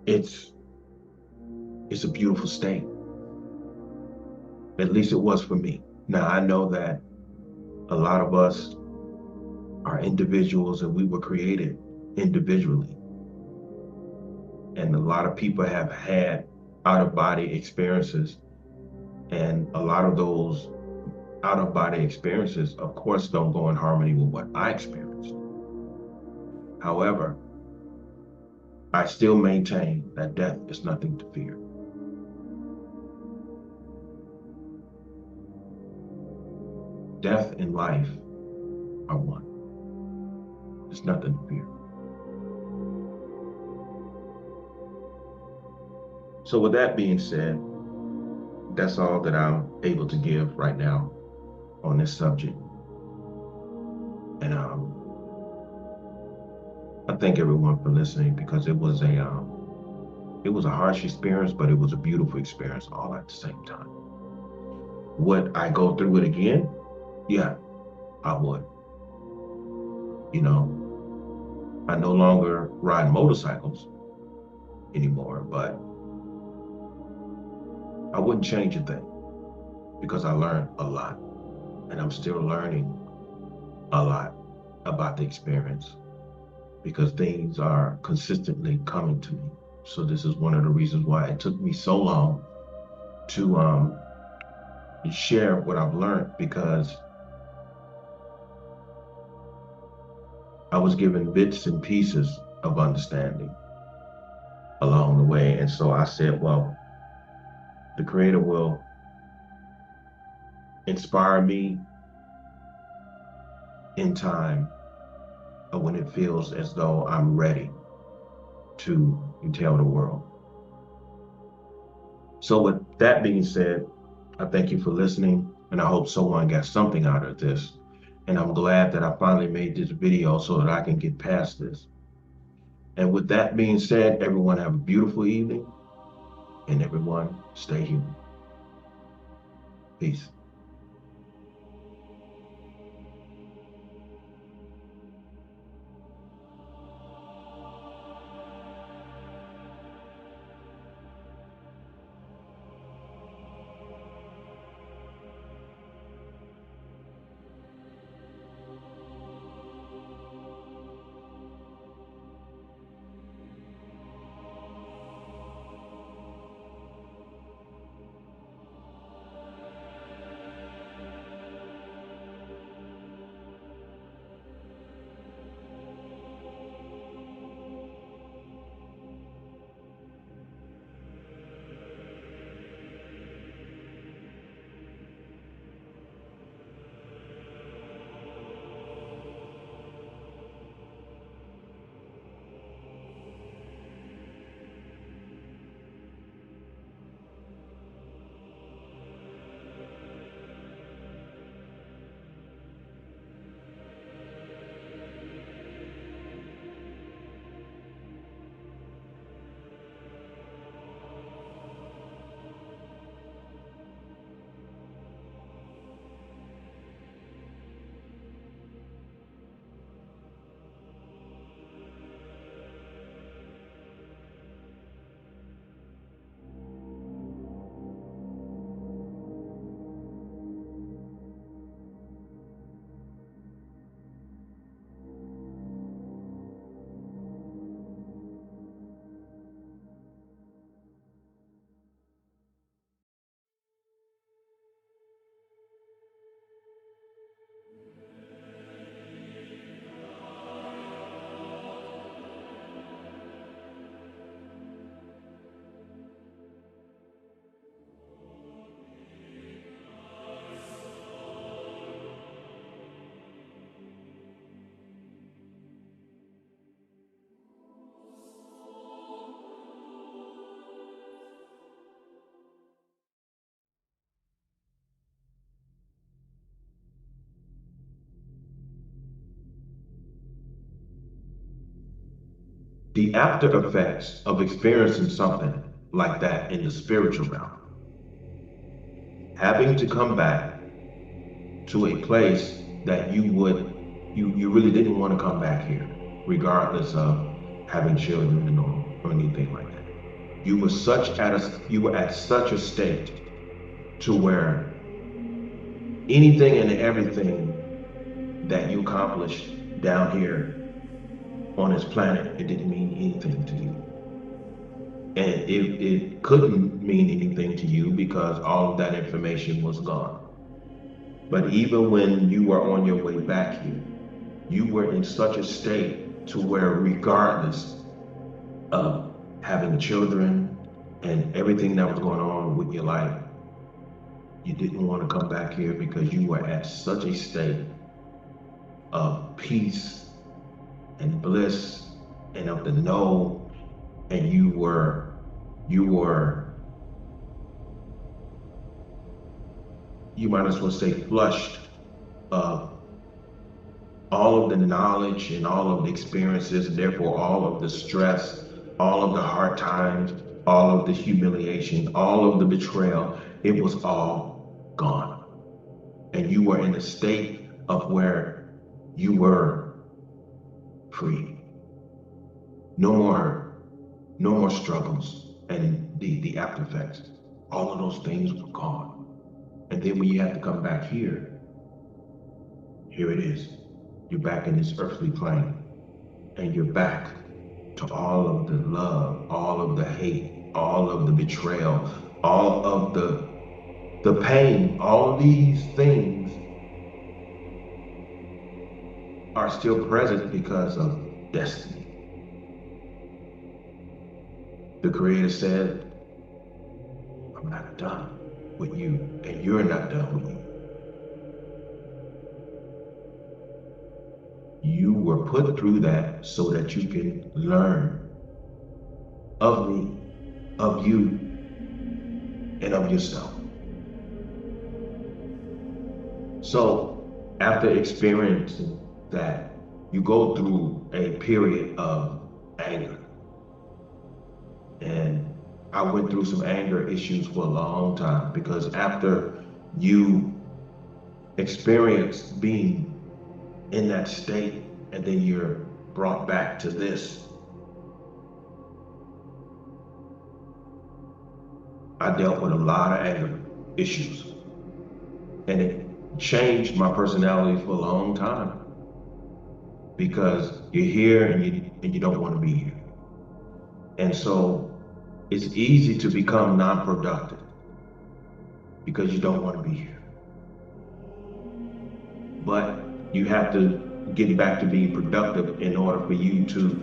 it's it's a beautiful state. At least it was for me. Now I know that a lot of us are individuals and we were created individually. And a lot of people have had out of body experiences. And a lot of those out of body experiences, of course, don't go in harmony with what I experienced. However, I still maintain that death is nothing to fear. Death and life are one. There's nothing to fear. So with that being said, that's all that I'm able to give right now on this subject. And I thank everyone for listening because it was a harsh experience, but it was a beautiful experience all at the same time. Would I go through it again? Yeah, I would. You know, I no longer ride motorcycles anymore, but I wouldn't change a thing because I learned a lot and I'm still learning a lot about the experience because things are consistently coming to me. So this is one of the reasons why it took me so long to share what I've learned because I was given bits and pieces of understanding along the way. And so I said, well, the Creator will inspire me in time or when it feels as though I'm ready to tell the world. So with that being said, I thank you for listening, and I hope someone got something out of this. And I'm glad that I finally made this video so that I can get past this. And with that being said, everyone have a beautiful evening, and everyone stay human. Peace. The after effects of experiencing something like that in the spiritual realm, having to come back to a place that you really didn't want to come back here, regardless of having children or anything like that. You were at such a state to where anything and everything that you accomplished down here on this planet, it didn't mean anything to you. And it couldn't mean anything to you because all of that information was gone. But even when you were on your way back here, you were in such a state to where regardless of having children and everything that was going on with your life, you didn't want to come back here because you were at such a state of peace and bliss and of the know, and you were you might as well say flushed of all of the knowledge and all of the experiences, and therefore all of the stress, all of the hard times, all of the humiliation, all of the betrayal. It was all gone. And you were in a state of where you were free. No more hurt, no more struggles, and the after effects. All of those things were gone. And then when you have to come back here it is. You're back in this earthly plane, and you're back to all of the love, all of the hate, all of the betrayal, all of the pain. All of these things are still present because of destiny. The Creator said, I'm not done with you, and you're not done with you. You were put through that so that you can learn of me, of you, and of yourself. So after experiencing that, you go through a period of anger. And I went through some anger issues for a long time because after you experience being in that state and then you're brought back to this, I dealt with a lot of anger issues. And it changed my personality for a long time because you're here and you don't want to be here. And so it's easy to become non-productive because you don't want to be here. But you have to get back to being productive in order for you to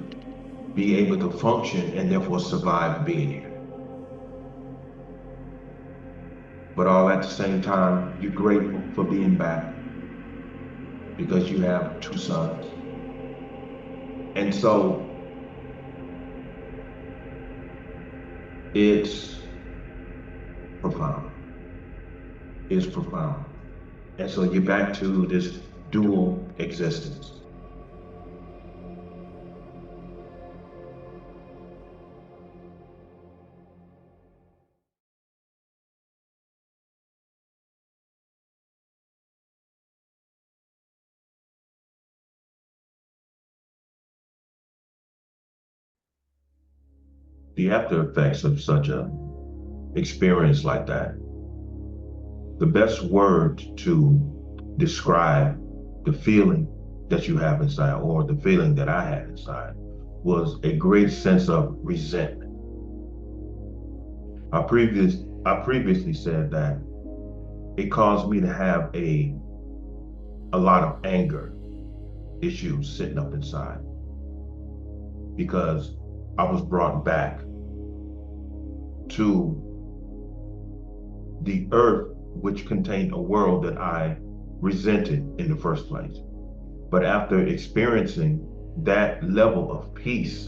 be able to function and therefore survive being here. But all at the same time, you're grateful for being back because you have two sons. And so it's profound. It's profound. And so you're back to this dual existence. The after effects of such a experience like that, the best word to describe the feeling that you have inside, or the feeling that I had inside, was a great sense of resentment. I previous I previously said that it caused me to have a lot of anger issues sitting up inside because I was brought back to the earth, which contained a world that I resented in the first place. But after experiencing that level of peace,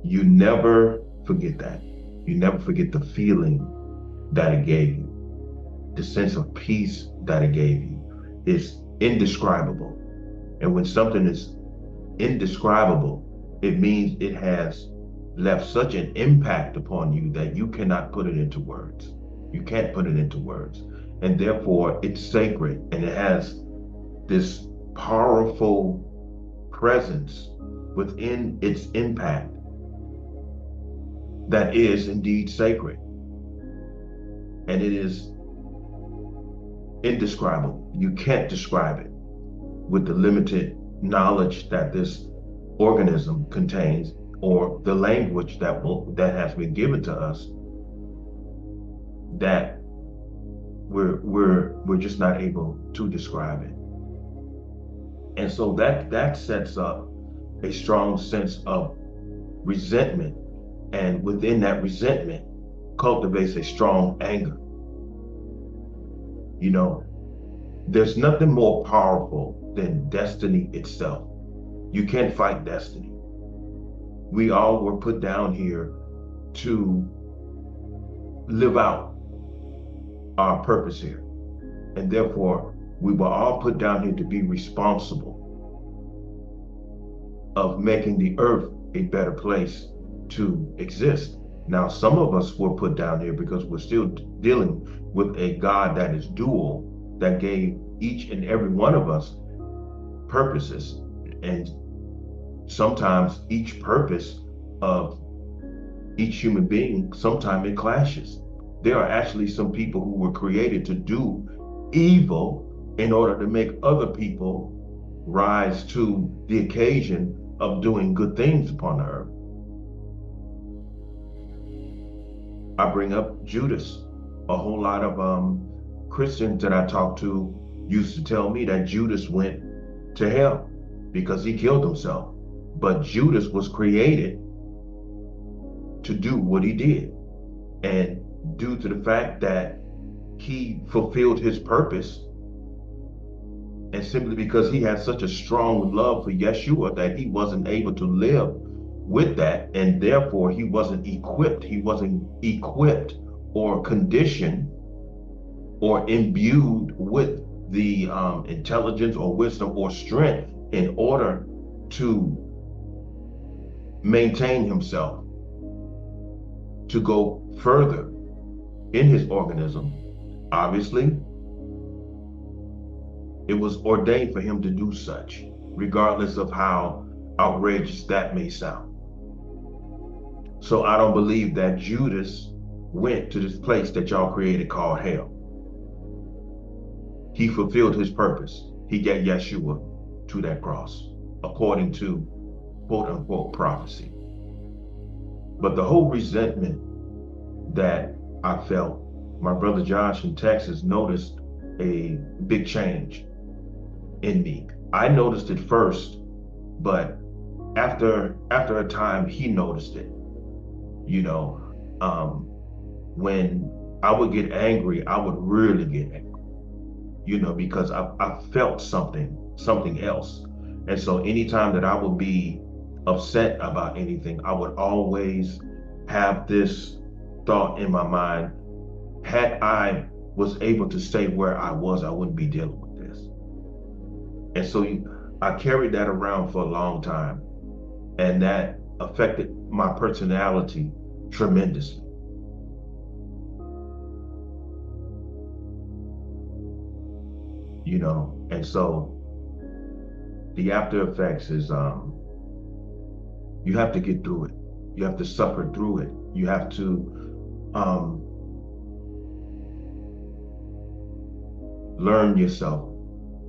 you never forget that. You never forget the feeling that it gave you. The sense of peace that it gave you is indescribable. And when something is indescribable, it means it has left such an impact upon you that you cannot put it into words. You can't put it into words. And therefore, it's sacred and it has this powerful presence within its impact that is indeed sacred. And it is indescribable. You can't describe it with the limited knowledge that this organism contains or the language that has been given to us, that we're just not able to describe it. And so that sets up a strong sense of resentment, and within that resentment cultivates a strong anger. You know, there's nothing more powerful than destiny itself. You can't fight destiny. We all were put down here to live out our purpose here. And therefore, we were all put down here to be responsible of making the earth a better place to exist. Now, some of us were put down here because we're still dealing with a God that is dual, that gave each and every one of us purposes. And sometimes each purpose of each human being, sometimes it clashes. There are actually some people who were created to do evil in order to make other people rise to the occasion of doing good things upon the earth. I bring up Judas. A whole lot of Christians that I talked to used to tell me that Judas went to hell because he killed himself. But Judas was created to do what he did. And due to the fact that he fulfilled his purpose, And simply because he had such a strong love for Yeshua that he wasn't able to live with that, and therefore he wasn't equipped. He wasn't equipped or conditioned or imbued with the intelligence or wisdom or strength in order to maintain himself, to go further in his organism. Obviously, it was ordained for him to do such, regardless of how outrageous that may sound. So I don't believe that Judas went to this place that y'all created called hell. He fulfilled his purpose. He got Yeshua to that cross, according to quote unquote prophecy. But the whole resentment that I felt, my brother Josh in Texas noticed a big change in me. I noticed it first, but after a time, he noticed it. You know, when I would get angry, I would really get angry, because I felt something else. And so anytime that I would be upset about anything, I would always have this thought in my mind: had I was able to stay where I was, I wouldn't be dealing with this. And so I carried that around for a long time, and that affected my personality tremendously. And so the after effects is you have to get through it. You have to suffer through it. You have to learn yourself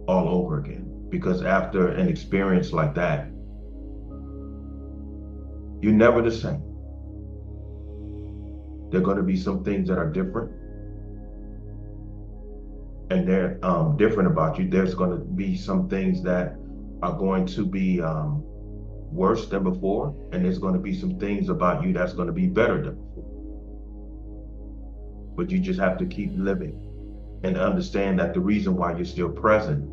all over again, because after an experience like that, you're never the same. There are going to be some things that are different, and they're different about you. There's going to be some things that are going to be worse than before, and there's going to be some things about you that's going to be better than before. But you just have to keep living and understand that the reason why you're still present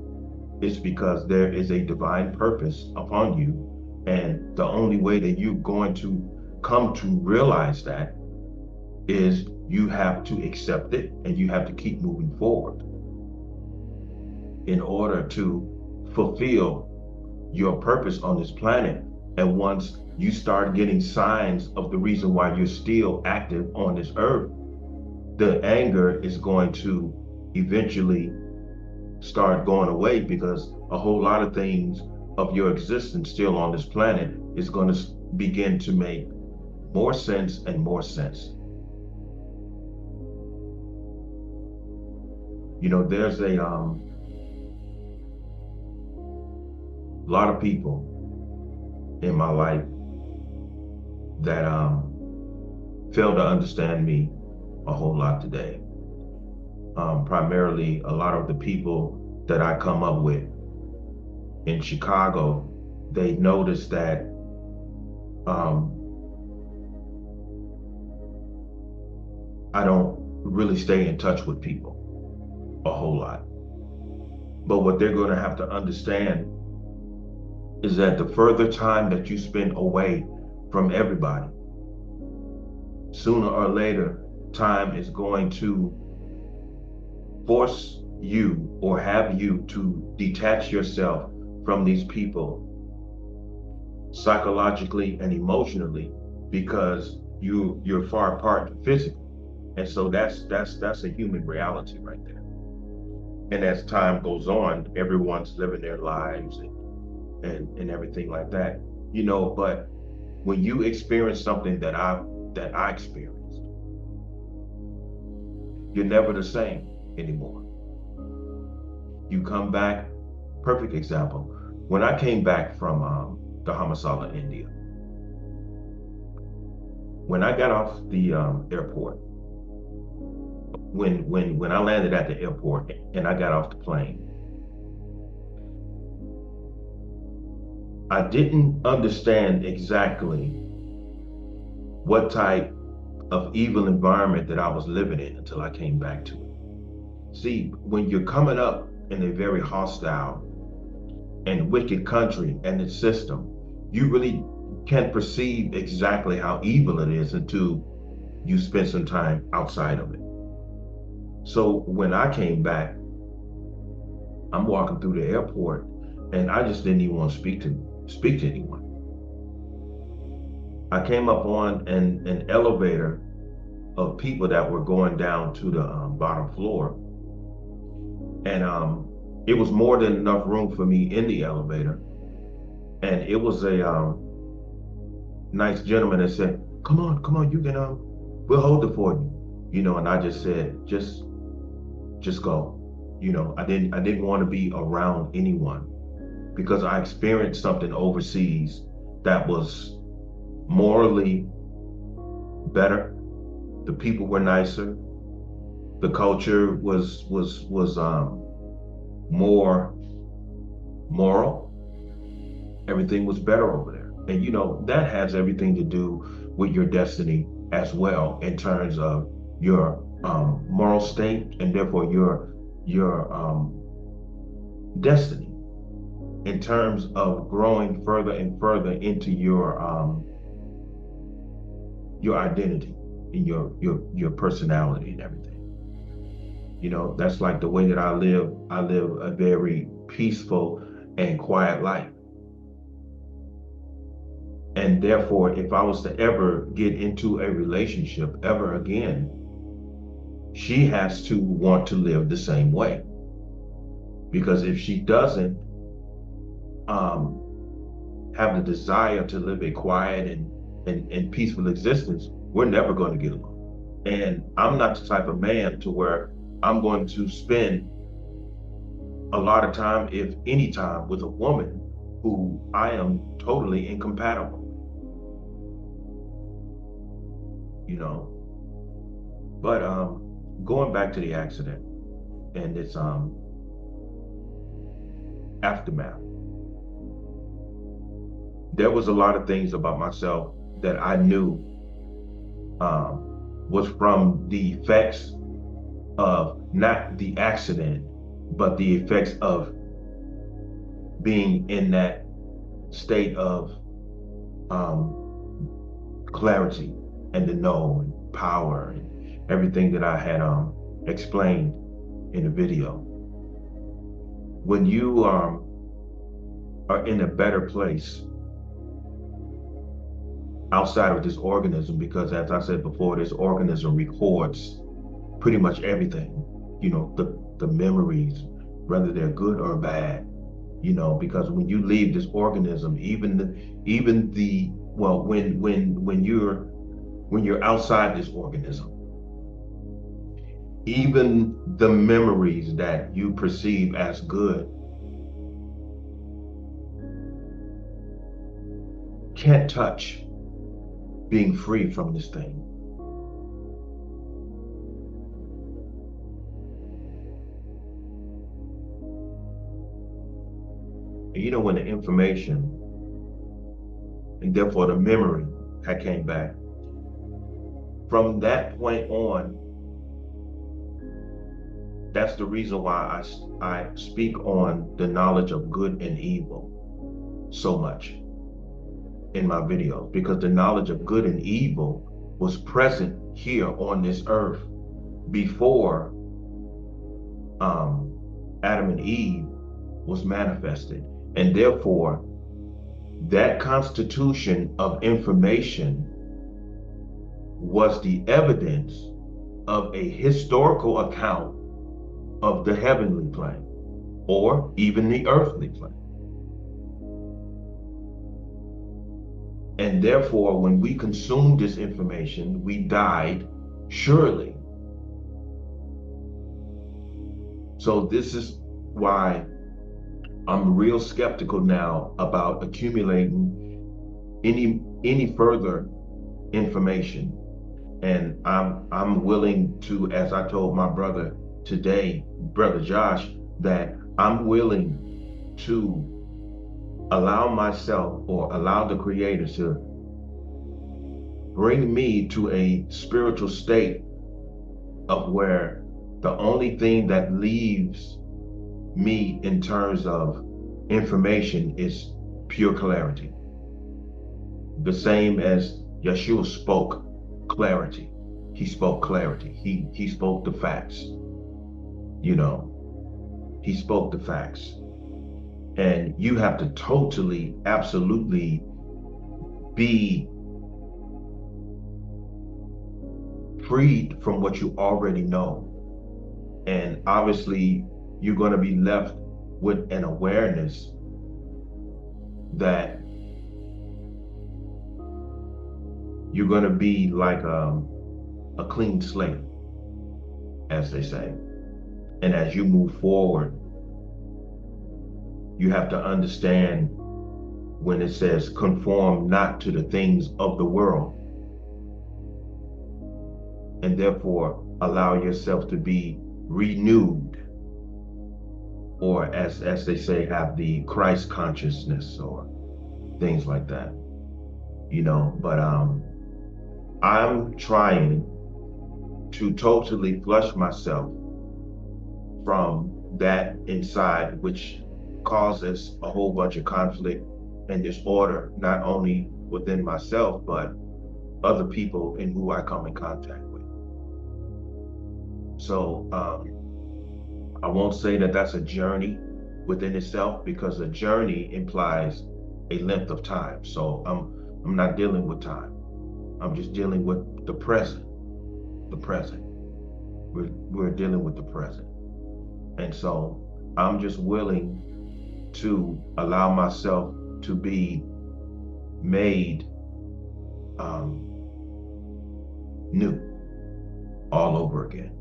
is because there is a divine purpose upon you. And the only way that you're going to come to realize that is you have to accept it, and you have to keep moving forward in order to fulfill your purpose on this planet. And once you start getting signs of the reason why you're still active on this earth, the anger is going to eventually start going away, because a whole lot of things of your existence still on this planet is going to begin to make more sense and more sense. There's a lot of people in my life that fail to understand me a whole lot today. Primarily, a lot of the people that I come up with in Chicago, they notice that I don't really stay in touch with people a whole lot. But what they're going to have to understand is that the further time that you spend away from everybody, sooner or later, time is going to force you or have you to detach yourself from these people psychologically and emotionally, because you're far apart physically. And so that's a human reality right there. And as time goes on, everyone's living their lives and everything like that, but when you experience something that I experienced, you're never the same anymore. You come back. Perfect example. When I came back from the Dharamsala, India, when I got off the airport, when I landed at the airport and I got off the plane, I didn't understand exactly what type of evil environment that I was living in until I came back to it. See, when you're coming up in a very hostile and wicked country and its system, you really can't perceive exactly how evil it is until you spend some time outside of it. So when I came back, I'm walking through the airport and I just didn't even want to speak to anyone. I came up on an elevator of people that were going down to the bottom floor, and it was more than enough room for me in the elevator. And it was a nice gentleman that said, come on, you can we'll hold it for you, and I just said, just go. I didn't want to be around anyone because I experienced something overseas that was morally better. The people were nicer. The culture was more moral. Everything was better over there. And that has everything to do with your destiny as well, in terms of your moral state, and therefore your destiny, in terms of growing further and further into your identity and your personality and everything. That's like the way that I live. I live a very peaceful and quiet life. And therefore, if I was to ever get into a relationship ever again, she has to want to live the same way. Because if she doesn't have the desire to live a quiet and peaceful existence, we're never going to get along. And I'm not the type of man to where I'm going to spend a lot of time, if any time, with a woman who I am totally incompatible. But going back to the accident and its aftermath, there was a lot of things about myself that I knew was from the effects of not the accident, but the effects of being in that state of clarity and the know and power and everything that I had explained in the video. When you are in a better place outside of this organism, because as I said before, this organism records pretty much everything, the memories, whether they're good or bad, because when you leave this organism, when you're outside this organism, even the memories that you perceive as good can't touch being free from this thing. And when the information and therefore the memory had came back, from that point on, that's the reason why I speak on the knowledge of good and evil so much in my videos, because the knowledge of good and evil was present here on this earth before Adam and Eve was manifested. And therefore, that constitution of information was the evidence of a historical account of the heavenly plane, or even the earthly plane. And therefore, when we consumed this information, we died surely. So this is why I'm real skeptical now about accumulating any further information. And I'm willing to, as I told my brother today, Brother Josh, that I'm willing to allow myself, or allow the Creator to bring me to a spiritual state of where the only thing that leaves me in terms of information is pure clarity. The same as Yeshua spoke clarity. He spoke clarity. He spoke the facts. You know, he spoke the facts. And you have to totally, absolutely be freed from what you already know. And obviously, you're going to be left with an awareness that you're going to be like a clean slate, as they say. And as you move forward, you have to understand when it says conform not to the things of the world, and therefore allow yourself to be renewed, or as they say, have the Christ consciousness or things like that, but I'm trying to totally flush myself from that inside, which causes a whole bunch of conflict and disorder, not only within myself, but other people in who I come in contact with. So I won't say that that's a journey within itself, because a journey implies a length of time. So I'm not dealing with time. I'm just dealing with the present. The present. We're dealing with the present. And so I'm just willing to allow myself to be made new all over again.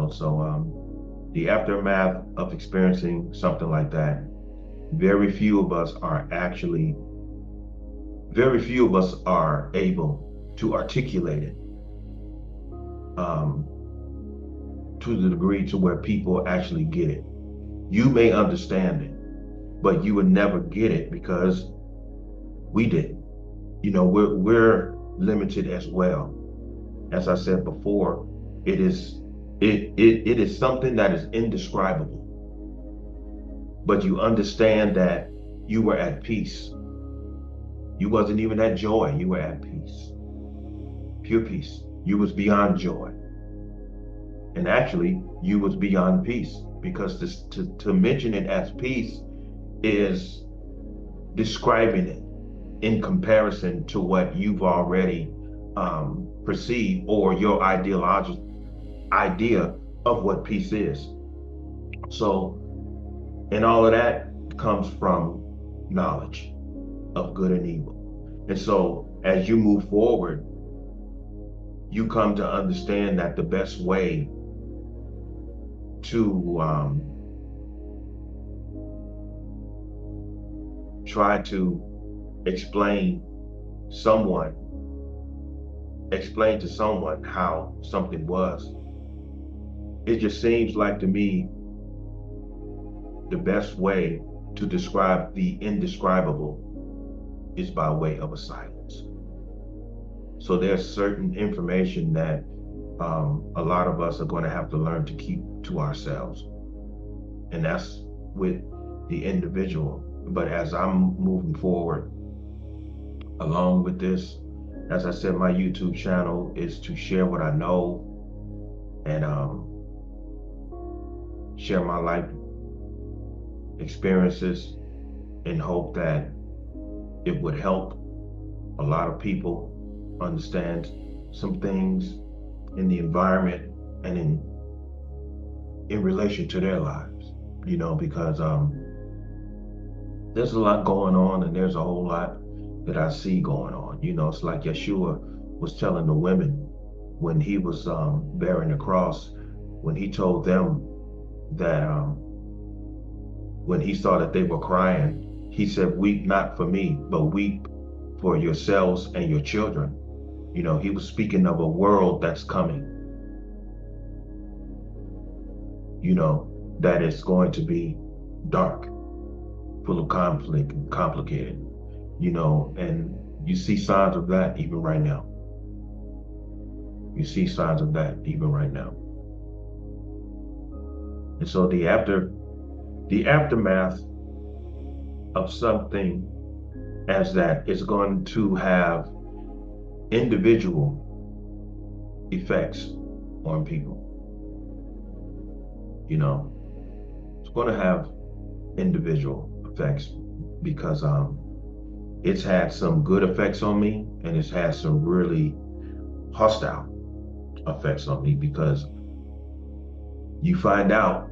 So the aftermath of experiencing something like that, very few of us are able to articulate it to the degree to where people actually get it. You may understand it, but you would never get it because we didn't. We're limited as well. As I said before, it is something that is indescribable. But you understand that you were at peace. You wasn't even at joy, you were at peace. Pure peace. You was beyond joy. And actually, you was beyond peace, because to mention it as peace is describing it in comparison to what you've already perceived, or your idea of what peace is. So, and all of that comes from knowledge of good and evil. And so as you move forward, you come to understand that the best way to try to explain to someone how something was, it just seems like to me the best way to describe the indescribable is by way of a silence. So there's certain information that a lot of us are going to have to learn to keep to ourselves, and that's with the individual. But as I'm moving forward along with this, as I said, my YouTube channel is to share what I know and share my life experiences in hope that it would help a lot of people understand some things in the environment and in relation to their lives, because there's a lot going on, and there's a whole lot that I see going on. It's like Yeshua was telling the women when he was bearing the cross, when he told them that when he saw that they were crying, he said, "Weep not for me, but weep for yourselves and your children." He was speaking of a world that's coming, that is going to be dark, full of conflict and complicated, and you see signs of that even right now. You see signs of that even right now. And so the aftermath of something as that is going to have individual effects on people. You know, it's going to have individual effects because it's had some good effects on me and it's had some really hostile effects on me because you find out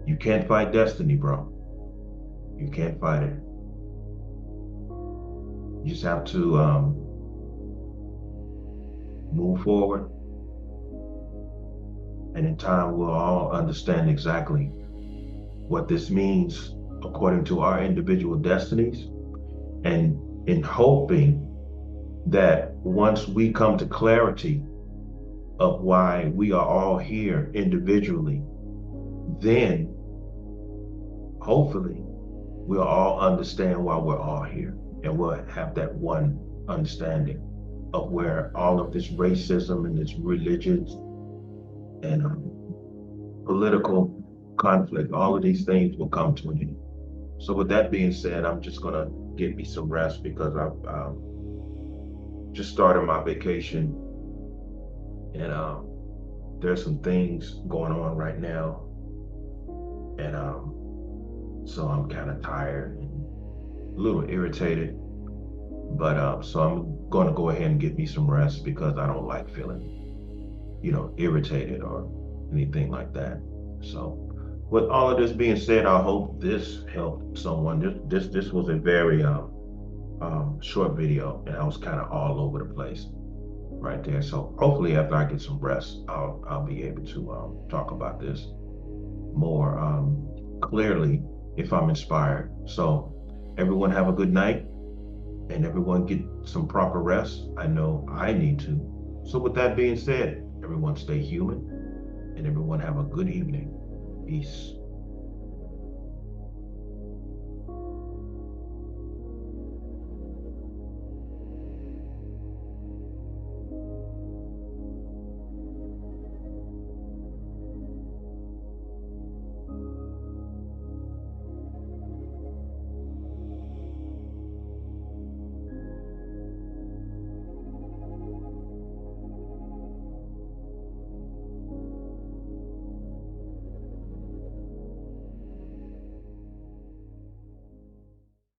you can't fight destiny, bro. You can't fight it. You just have to move forward, and in time we'll all understand exactly what this means according to our individual destinies, and in hoping that once we come to clarity of why we are all here individually, then hopefully we'll all understand why we're all here, and we'll have that one understanding of where all of this racism and this religious and political conflict, all of these things will come to an end. So with that being said, I'm just gonna get me some rest because I've just started my vacation, and there's some things going on right now, and so I'm kind of tired and a little irritated. But so I'm going to go ahead and get me some rest because I don't like feeling, irritated or anything like that. So, with all of this being said, I hope this helped someone. This was a very short video, and I was kind of all over the place right there. So hopefully, after I get some rest, I'll be able to talk about this more clearly if I'm inspired. So, everyone have a good night, and everyone get some proper rest. I know I need to. So with that being said, everyone stay human, and everyone have a good evening. Peace.